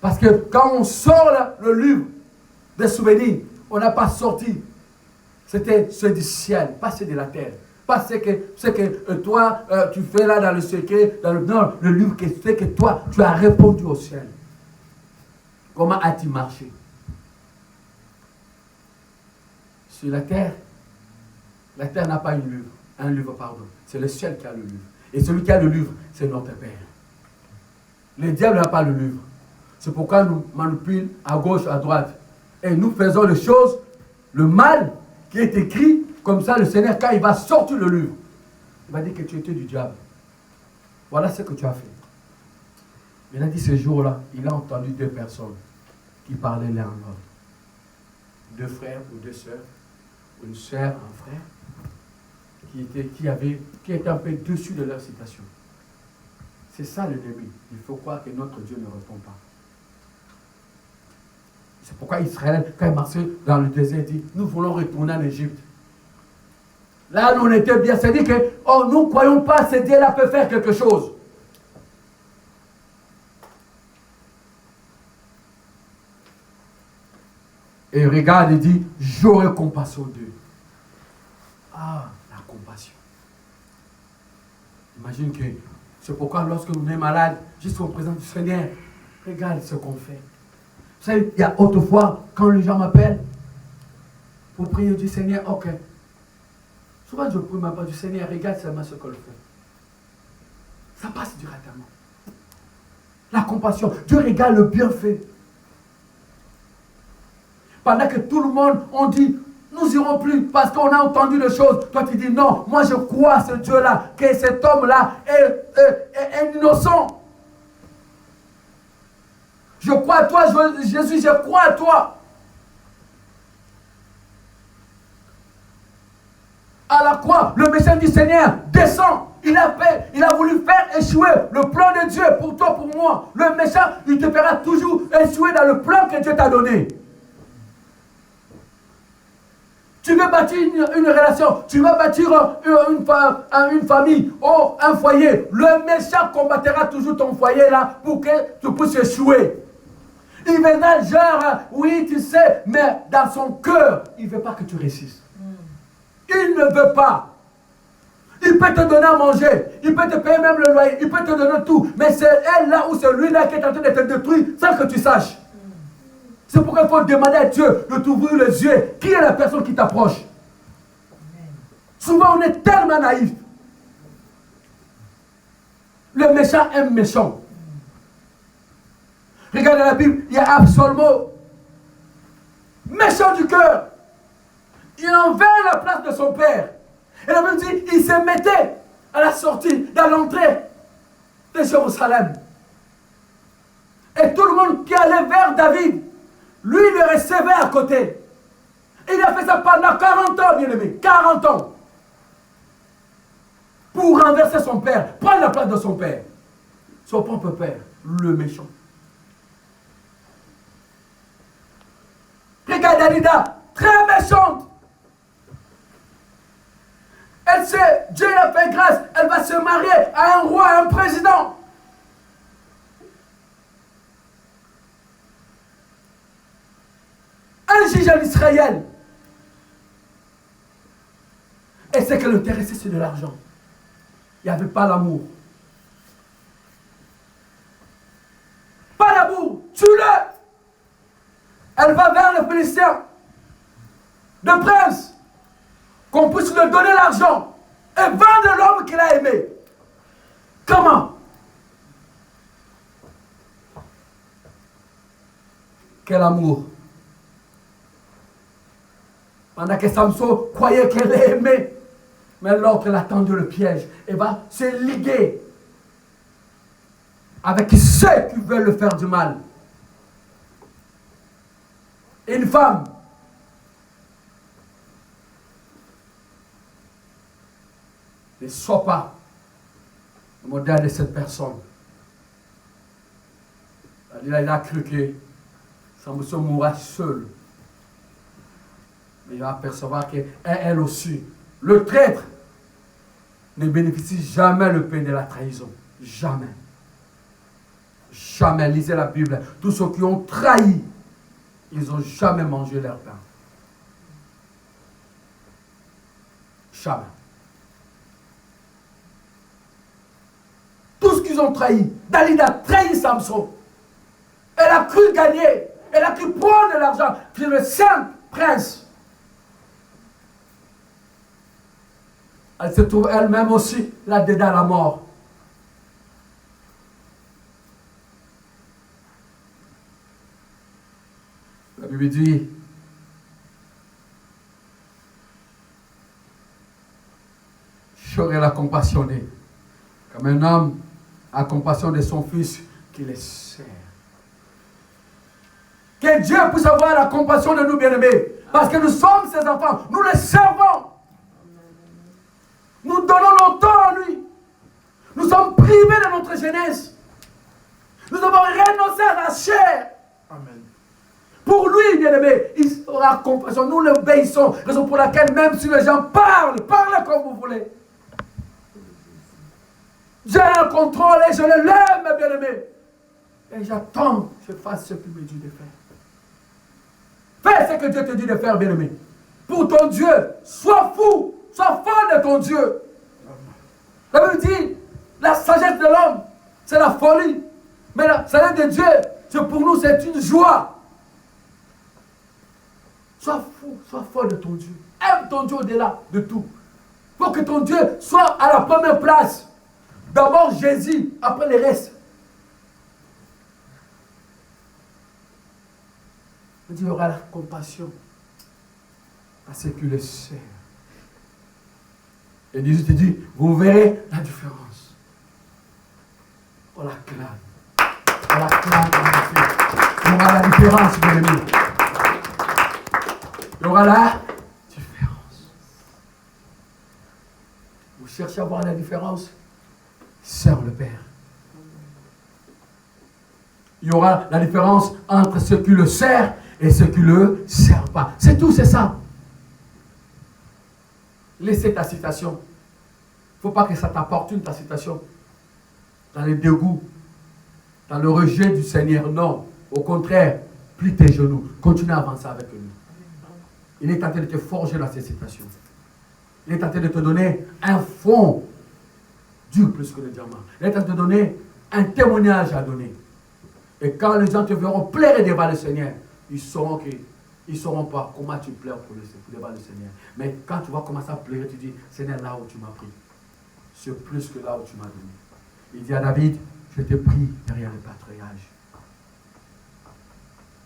A: parce que quand on sort le livre des souvenirs, on n'a pas sorti. C'était ceux du ciel, pas ceux de la terre. Pas ce que toi, tu fais là dans le secret, dans le livre, que c'est que toi, tu as répondu au ciel. Comment a-t-il marché? Sur la terre n'a pas un livre, pardon. C'est le ciel qui a le livre. Et celui qui a le livre, c'est notre Père. Le diable n'a pas le livre. C'est pourquoi nous manipulons à gauche, à droite. Et nous faisons les choses, le mal qui est écrit, comme ça le Seigneur, quand il va sortir le livre, il va dire que tu étais du diable. Voilà ce que tu as fait. Il a dit ce jour-là, il a entendu deux personnes qui parlaient l'un à l'autre. Deux frères ou deux sœurs, une sœur, un frère, qui étaient un peu dessus de leur situation. C'est ça l'ennemi. Il faut croire que notre Dieu ne répond pas. C'est pourquoi Israël, quand il marchait dans le désert, dit, nous voulons retourner en Égypte. Là, nous on était bien. C'est-à-dire que nous ne croyons pas que ce Dieu-là peut faire quelque chose. Et regarde, il dit, j'aurai compassion d'eux. Ah, la compassion. Imagine que c'est pourquoi lorsque nous sommes malades, juste au présent du Seigneur, regarde ce qu'on fait. Vous savez, il y a autrefois, quand les gens m'appellent pour prier du Seigneur, ok. Souvent je prie même pas du Seigneur, regarde seulement ce qu'on fait. Ça passe directement. La compassion, Dieu regarde le bienfait. Pendant que tout le monde, on dit, nous n'irons plus parce qu'on a entendu des choses. Toi, tu dis, non, moi je crois à ce Dieu-là, que cet homme-là est innocent. Je crois à toi, Jésus, je crois à toi. À la croix, le méchant du Seigneur descend. Il a voulu faire échouer le plan de Dieu pour toi, pour moi. Le méchant, il te fera toujours échouer dans le plan que Dieu t'a donné. Tu veux bâtir une relation, tu veux bâtir une famille, un foyer. Le méchant combattra toujours ton foyer là pour que tu puisses échouer. Il viendra genre, oui tu sais, mais dans son cœur, il ne veut pas que tu réussisses. Il ne veut pas. Il peut te donner à manger, il peut te payer même le loyer, il peut te donner tout. Mais c'est elle là ou c'est lui là qui est en train de te détruire sans que tu saches. C'est pourquoi il faut demander à Dieu de t'ouvrir les yeux. Qui est la personne qui t'approche? Souvent on est tellement naïf. Le méchant aime méchant. Regardez la Bible, il y a Absalom, méchant du cœur. Il envers la place de son père. Et la Bible dit, il se mettait à la sortie, dans l'entrée de Jérusalem. Et tout le monde qui allait vers David, lui, il le recevait à côté. Il a fait ça pendant 40 ans, bien aimé. 40 ans. Pour renverser son père, prendre la place de son père. Son propre père, le méchant. Regarde Dalida, très méchante. Elle sait, Dieu a fait grâce, elle va se marier à un roi, à un président. Un juge en Israël. Et ce qui l'intéressait, c'est de l'argent. Il n'y avait pas l'amour. Pas l'amour, tue-le. Elle va vers le Philistin, le prince, qu'on puisse lui donner l'argent et vendre l'homme qu'il a aimé. Comment? Quel amour! Pendant que Samson croyait qu'elle aimait, mais l'autre, elle a tendu le piège et va se liguer avec ceux qui veulent le faire du mal. Une femme, ne sois pas le modèle de cette personne. Il a cru que Samson mourra seul. Mais il va apercevoir qu'elle aussi, le traître, ne bénéficie jamais le pain de la trahison. Jamais. Jamais. Lisez la Bible. Tous ceux qui ont trahi, ils n'ont jamais mangé leur pain. Jamais. Tout ce qu'ils ont trahi. Dalida a trahi Samson. Elle a cru gagner. Elle a cru prendre de l'argent. Puis le saint prince, elle se trouve elle-même aussi là-dedans la mort. La Bible dit, j'aurai la compassionné, comme un homme a compassion de son fils qui le sert. Que Dieu puisse avoir la compassion de nous, bien-aimés, parce que nous sommes ses enfants, nous le servons. Nous donnons notre temps à lui. Nous sommes privés de notre jeunesse. Nous avons renoncé à la chair.
B: Amen.
A: Pour lui, bien-aimé, il aura compassion. Nous l'obéissons. Raison pour laquelle, même si les gens parlent comme vous voulez. J'ai un contrôle et je le lève, bien-aimé. Et j'attends que je fasse ce qu'il me dit de faire. Fais ce que Dieu te dit de faire, bien-aimé. Pour ton Dieu, sois fou, sois folle de ton Dieu. La Bible dit, la sagesse de l'homme, c'est la folie. Mais la sagesse de Dieu, pour nous, c'est une joie. Sois fou, sois folle de ton Dieu. Aime ton Dieu au-delà de tout. Il faut que ton Dieu soit à la première place. D'abord Jésus, après les restes. Dieu aura la compassion à ceux qui le servent. Et Jésus te dit, vous verrez la différence. On l'acclame. On l'acclame. Il y aura la différence, mes amis. Il y aura la différence. Vous cherchez à voir la différence? Serve le Père. Il y aura la différence entre ceux qui le servent et ceux qui ne le servent pas. C'est tout, c'est ça. Laissez ta citation. Il ne faut pas que ça t'apportune ta citation. Dans le dégoût, dans le rejet du Seigneur. Non. Au contraire, plie tes genoux. Continue à avancer avec lui. Il est en train de te forger dans ces citations. Il est en train de te donner un fond dur plus que le diamant. Il est en train de te donner un témoignage à donner. Et quand les gens te verront pleurer devant le Seigneur, ils sauront qu'ils ne sauront pas comment tu pleures devant le Seigneur. Mais quand tu vas commencer à pleurer, tu dis, Seigneur, là où tu m'as pris, c'est plus que là où tu m'as donné. Il dit à David, je t'ai pris derrière le patrouillage.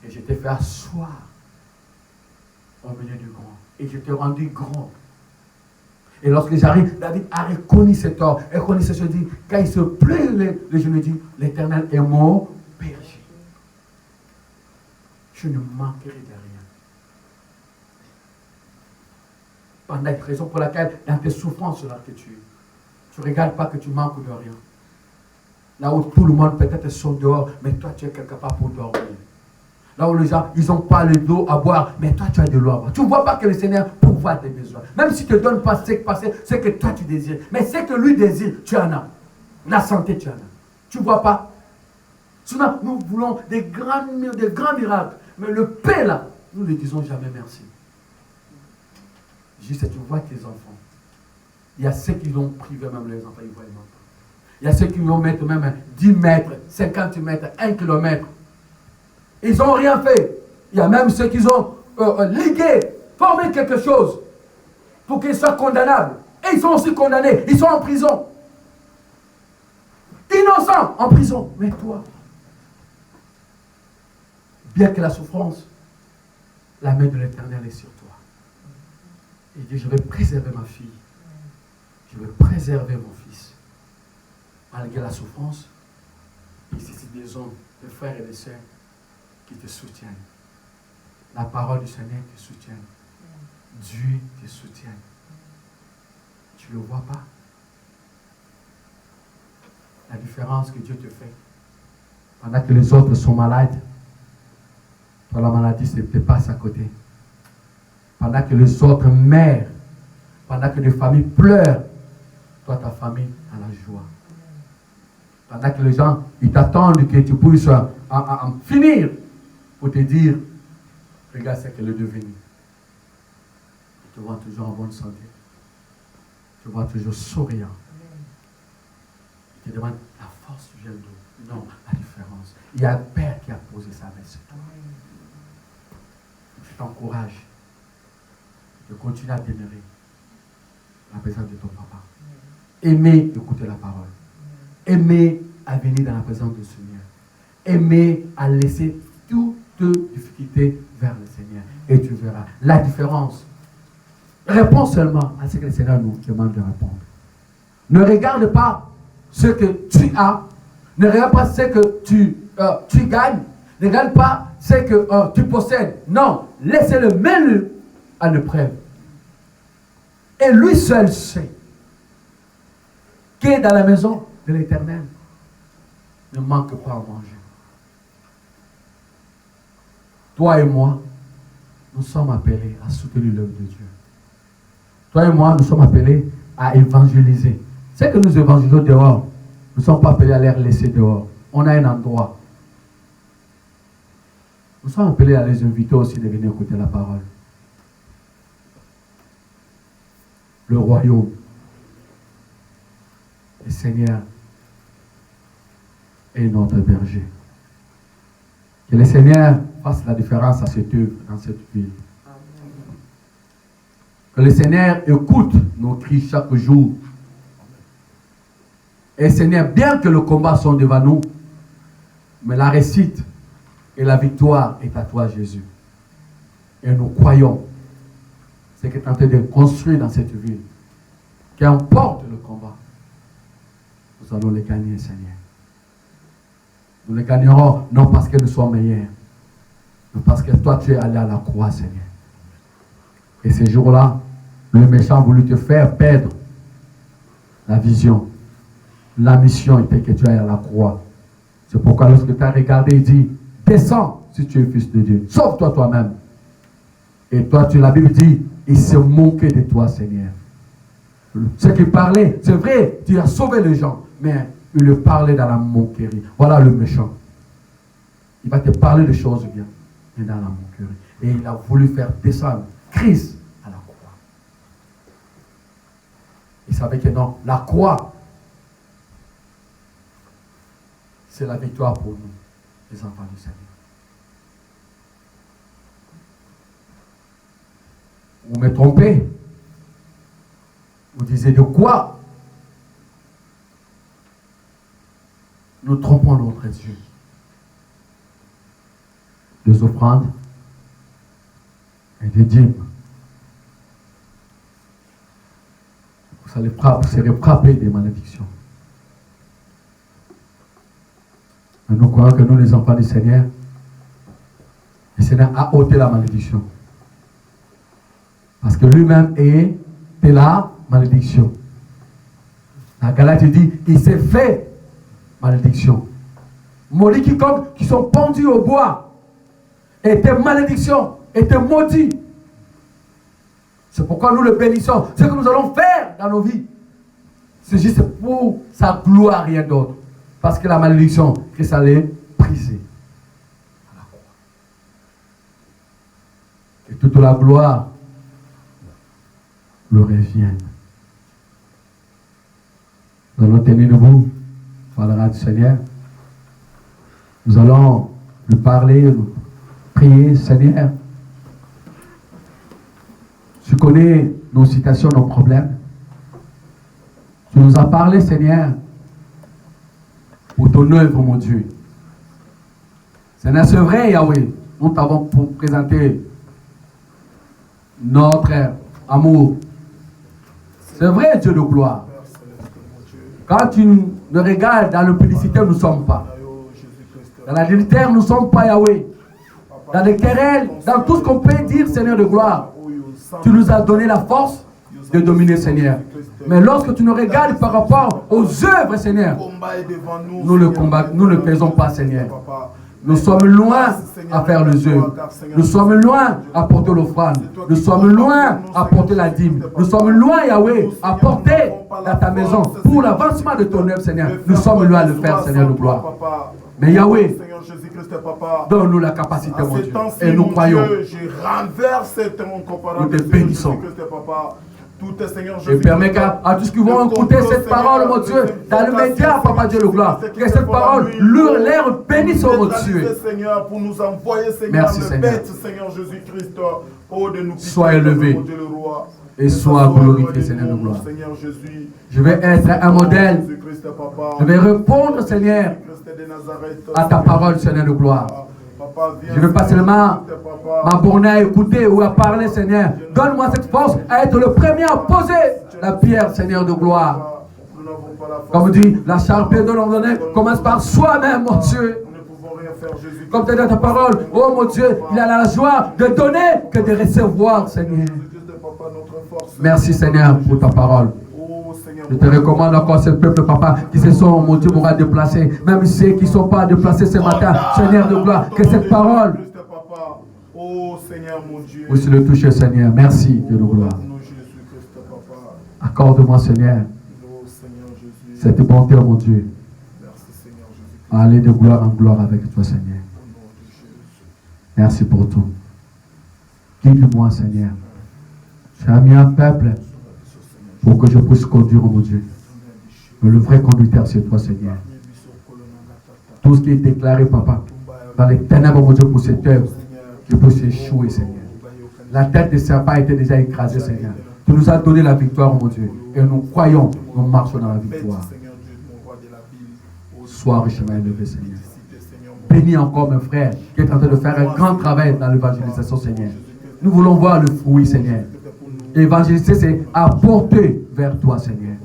A: Et je t'ai fait asseoir au milieu du grand. Et je t'ai rendu grand. Et lorsque j'arrive, David a reconnu cet or. Et reconnu ce que je dis, quand il se plaît, je lui dis, l'Éternel est mon berger. Je ne manquerai de rien. Pendant la raison pour laquelle, dans tes souffrances là que tu ne regardes pas que tu manques de rien. Là où tout le monde peut-être sont dehors, mais toi tu es quelque part pour dormir. Là où les gens, ils n'ont pas le dos à boire, mais toi tu as de l'eau à boire. Tu ne vois pas que le Seigneur pourvoit tes besoins. Même si tu ne te donne pas ce que toi tu désires. Mais ce que lui désire, tu en as. La santé, tu en as. Tu ne vois pas? Sinon, nous voulons des grands miracles. Mais le paix là, nous ne disons jamais merci. Juste, tu vois tes enfants. Il y a ceux qui vont priver même les enfants, ils ne voient même pas. Il y a ceux qui vont mettre même 10 mètres, 50 mètres, 1 kilomètre. Ils n'ont rien fait. Il y a même ceux qui ont ligué, formé quelque chose pour qu'ils soient condamnables. Et ils sont aussi condamnés. Ils sont en prison. Innocents en prison. Mais toi, bien que la souffrance, la main de l'Éternel est sur toi. Il dit, je vais préserver ma fille. Je vais préserver mon fils. Malgré la souffrance, ici c'est des hommes, des frères et des sœurs qui te soutiennent. La parole du Seigneur te soutient. Dieu te soutient. Tu ne le vois pas? La différence que Dieu te fait. Pendant que les autres sont malades, toi la maladie te passe à côté. Pendant que les autres meurent, pendant que les familles pleurent, toi ta famille a la joie. Pendant que les gens, ils t'attendent que tu puisses en finir pour te dire, regarde ce qu'elle est devenue. Tu te vois toujours en bonne santé. Tu te vois toujours souriant. Il te demande la force vient d'où? Non, la différence. Il y a un Père qui a posé sa main sur toi. Je t'encourage de continuer à demeurer la présence de ton papa. Aimer écouter la parole. Aimer à venir dans la présence du Seigneur. Aimer à laisser toutes difficultés vers le Seigneur. Et tu verras la différence. Réponds seulement à ce que le Seigneur nous demande de répondre. Ne regarde pas ce que tu as. Ne regarde pas ce que tu gagnes. Ne regarde pas ce que tu possèdes. Non, laissez-le, mets-le à l'épreuve. Et lui seul sait qui est dans la maison de l'Éternel ne manque pas à manger. Toi et moi, nous sommes appelés à soutenir l'œuvre de Dieu. Toi et moi, nous sommes appelés à évangéliser. C'est que nous évangélisons dehors. Nous ne sommes pas appelés à les laisser dehors. On a un endroit. Nous sommes appelés à les inviter aussi de venir écouter la parole. Le royaume. Le Seigneur est notre berger. Que le Seigneur fasse la différence à cette œuvre, dans cette ville. Que le Seigneur écoute nos cris chaque jour. Et Seigneur, bien que le combat soit devant nous, mais la réussite et la victoire est à toi, Jésus. Et nous croyons ce que tu es en train de construire dans cette ville. Qu'importe le combat, nous allons les gagner, Seigneur. Nous les gagnerons non parce que nous sommes meilleurs, mais parce que toi, tu es allé à la croix, Seigneur. Et ces jours-là, le méchant a voulu te faire perdre la vision. La mission était que tu ailles à la croix. C'est pourquoi lorsque tu as regardé, il dit, descends si tu es fils de Dieu. Sauve-toi toi-même. Et toi, la Bible dit, il se moquait de toi, Seigneur. Ce qu'il parlait, c'est vrai, tu as sauvé les gens, mais il le parlait dans la moquerie. Voilà le méchant. Il va te parler de choses bien, mais dans la moquerie. Et il a voulu faire descendre Christ à la croix. Il savait que non, la croix, c'est la victoire pour nous, les enfants du Seigneur. Vous me trompez. Vous disiez de quoi nous trompons notre Dieu? Des offrandes et des dîmes. Vous serez frappés des malédictions. Mais nous croyons que nous, les enfants du Seigneur, le Seigneur a ôté la malédiction. Parce que lui-même est de la malédiction. La Galate dit, il s'est fait malédiction. Maudit quiconque qui sont pendus au bois était malédiction, était maudit. C'est pourquoi nous le bénissons. Ce que nous allons faire dans nos vies, c'est juste pour sa gloire, rien d'autre. Parce que la malédiction, Christ allait briser. Et toute la gloire le revienne. Nous allons tenir debout, parlera du Seigneur. Nous allons lui parler, lui prier, Seigneur. Tu connais nos situations, nos problèmes. Tu nous as parlé, Seigneur, pour ton œuvre, mon Dieu. Seigneur, c'est vrai, Yahweh. Nous t'avons présenté notre amour. C'est vrai, Dieu de gloire. Quand tu nous regardes dans le publicité, nous ne sommes pas. Dans la militaire, nous ne sommes pas, Yahweh. Dans les querelles, dans tout ce qu'on peut dire, Seigneur de gloire, tu nous as donné la force de dominer, Seigneur. Mais lorsque tu nous regardes par rapport aux œuvres, Seigneur, nous ne faisons pas, Seigneur. Nous sommes loin à faire les œuvres. Nous sommes loin à porter l'offrande. Nous sommes loin à porter la dîme. Nous sommes loin, Yahweh, à porter dans ta maison pour l'avancement de ton œuvre, Seigneur. Nous sommes loin de le faire, Seigneur de gloire. Mais Yahweh, donne-nous la capacité, mon Dieu. Et nous croyons. Nous te bénissons.
B: Tout est, Seigneur
A: Et
B: Jésus.
A: permets qu'à tous qui vont écouter cette parole, mon Dieu, dans le média, Papa Dieu le gloire, que cette parole leur bénisse, mon Dieu.
B: Seigneur, pour nous envoyer, Seigneur,
A: Merci,
B: le
A: Seigneur.
B: bête, Seigneur Jésus-Christ, oh, de nous
A: Sois élevé.
B: mon Dieu le roi.
A: Et sois glorifié, Seigneur de gloire.
B: Seigneur Jésus.
A: Je vais être un modèle.
B: Jésus-Christ, Papa.
A: Je vais répondre, Seigneur,
B: Christ de Nazareth,
A: à ta parole, Seigneur de gloire.
B: Papa, viens,
A: Je ne veux pas seulement
B: Papa.
A: m'abonner à écouter ou à parler, Seigneur. Donne-moi cette force à être le premier à poser la pierre, Seigneur de gloire.
B: Nous n'avons pas la force.
A: Comme dit, la charpie de l'ordonnée commence par soi-même, mon Dieu.
B: Nous ne pouvons rien faire, Jésus.
A: Comme tu as dit dans ta parole, oh mon Dieu, il a la joie de donner que de recevoir, Seigneur. Merci, Seigneur, pour ta parole. Je te recommande encore ce peuple, Papa, qui se sont, mon Dieu, m'aura déplacé. Même ceux qui ne sont pas déplacés ce matin, Seigneur de gloire, que cette parole puisse le toucher, Seigneur. Merci, Dieu de gloire. Accorde-moi, Seigneur, cette bonté, mon Dieu, à aller de gloire en gloire avec toi, Seigneur. Merci pour tout. Guide-moi, Seigneur. Tu as mis un peuple pour que je puisse conduire, mon Dieu. Mais le vrai conducteur, c'est toi, Seigneur. Tout ce qui est déclaré, Papa, dans les ténèbres, mon Dieu, pour cette œuvre, je puisse échouer, Seigneur. La tête des serpents était déjà écrasée, Seigneur. Tu nous as donné la victoire, mon Dieu. Et nous croyons, nous marchons dans la victoire. Sois richement élevé, Seigneur. Bénis encore mes frères qui est en train de faire un grand travail dans l'évangélisation, Seigneur. Nous voulons voir le fruit, Seigneur. Évangéliser, c'est apporter vers toi, Seigneur.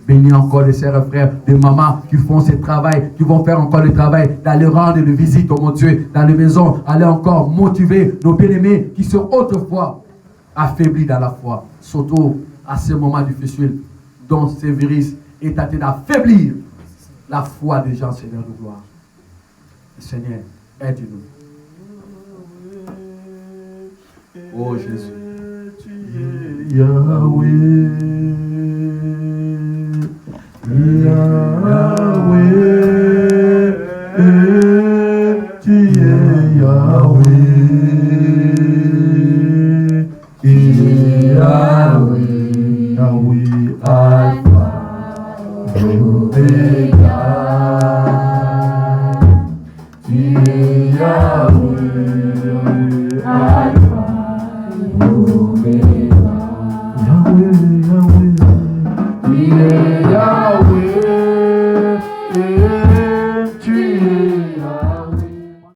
A: Bénis encore les sœurs et frères, des mamans qui font ce travail, qui vont faire encore le travail, d'aller rendre des visites, oh mon Dieu, dans les maisons, aller encore motiver nos bien-aimés qui sont autrefois affaiblis dans la foi, surtout à ce moment difficile dont ce virus est en train d'affaiblir la foi des gens, Seigneur de gloire. Seigneur, aide-nous. Oh Jésus. Yahweh, Yahweh, tu es Yahweh, Yahweh, Yahweh, Alpha, Omega, tu es Yahweh, Yahweh, Alpha, Omega.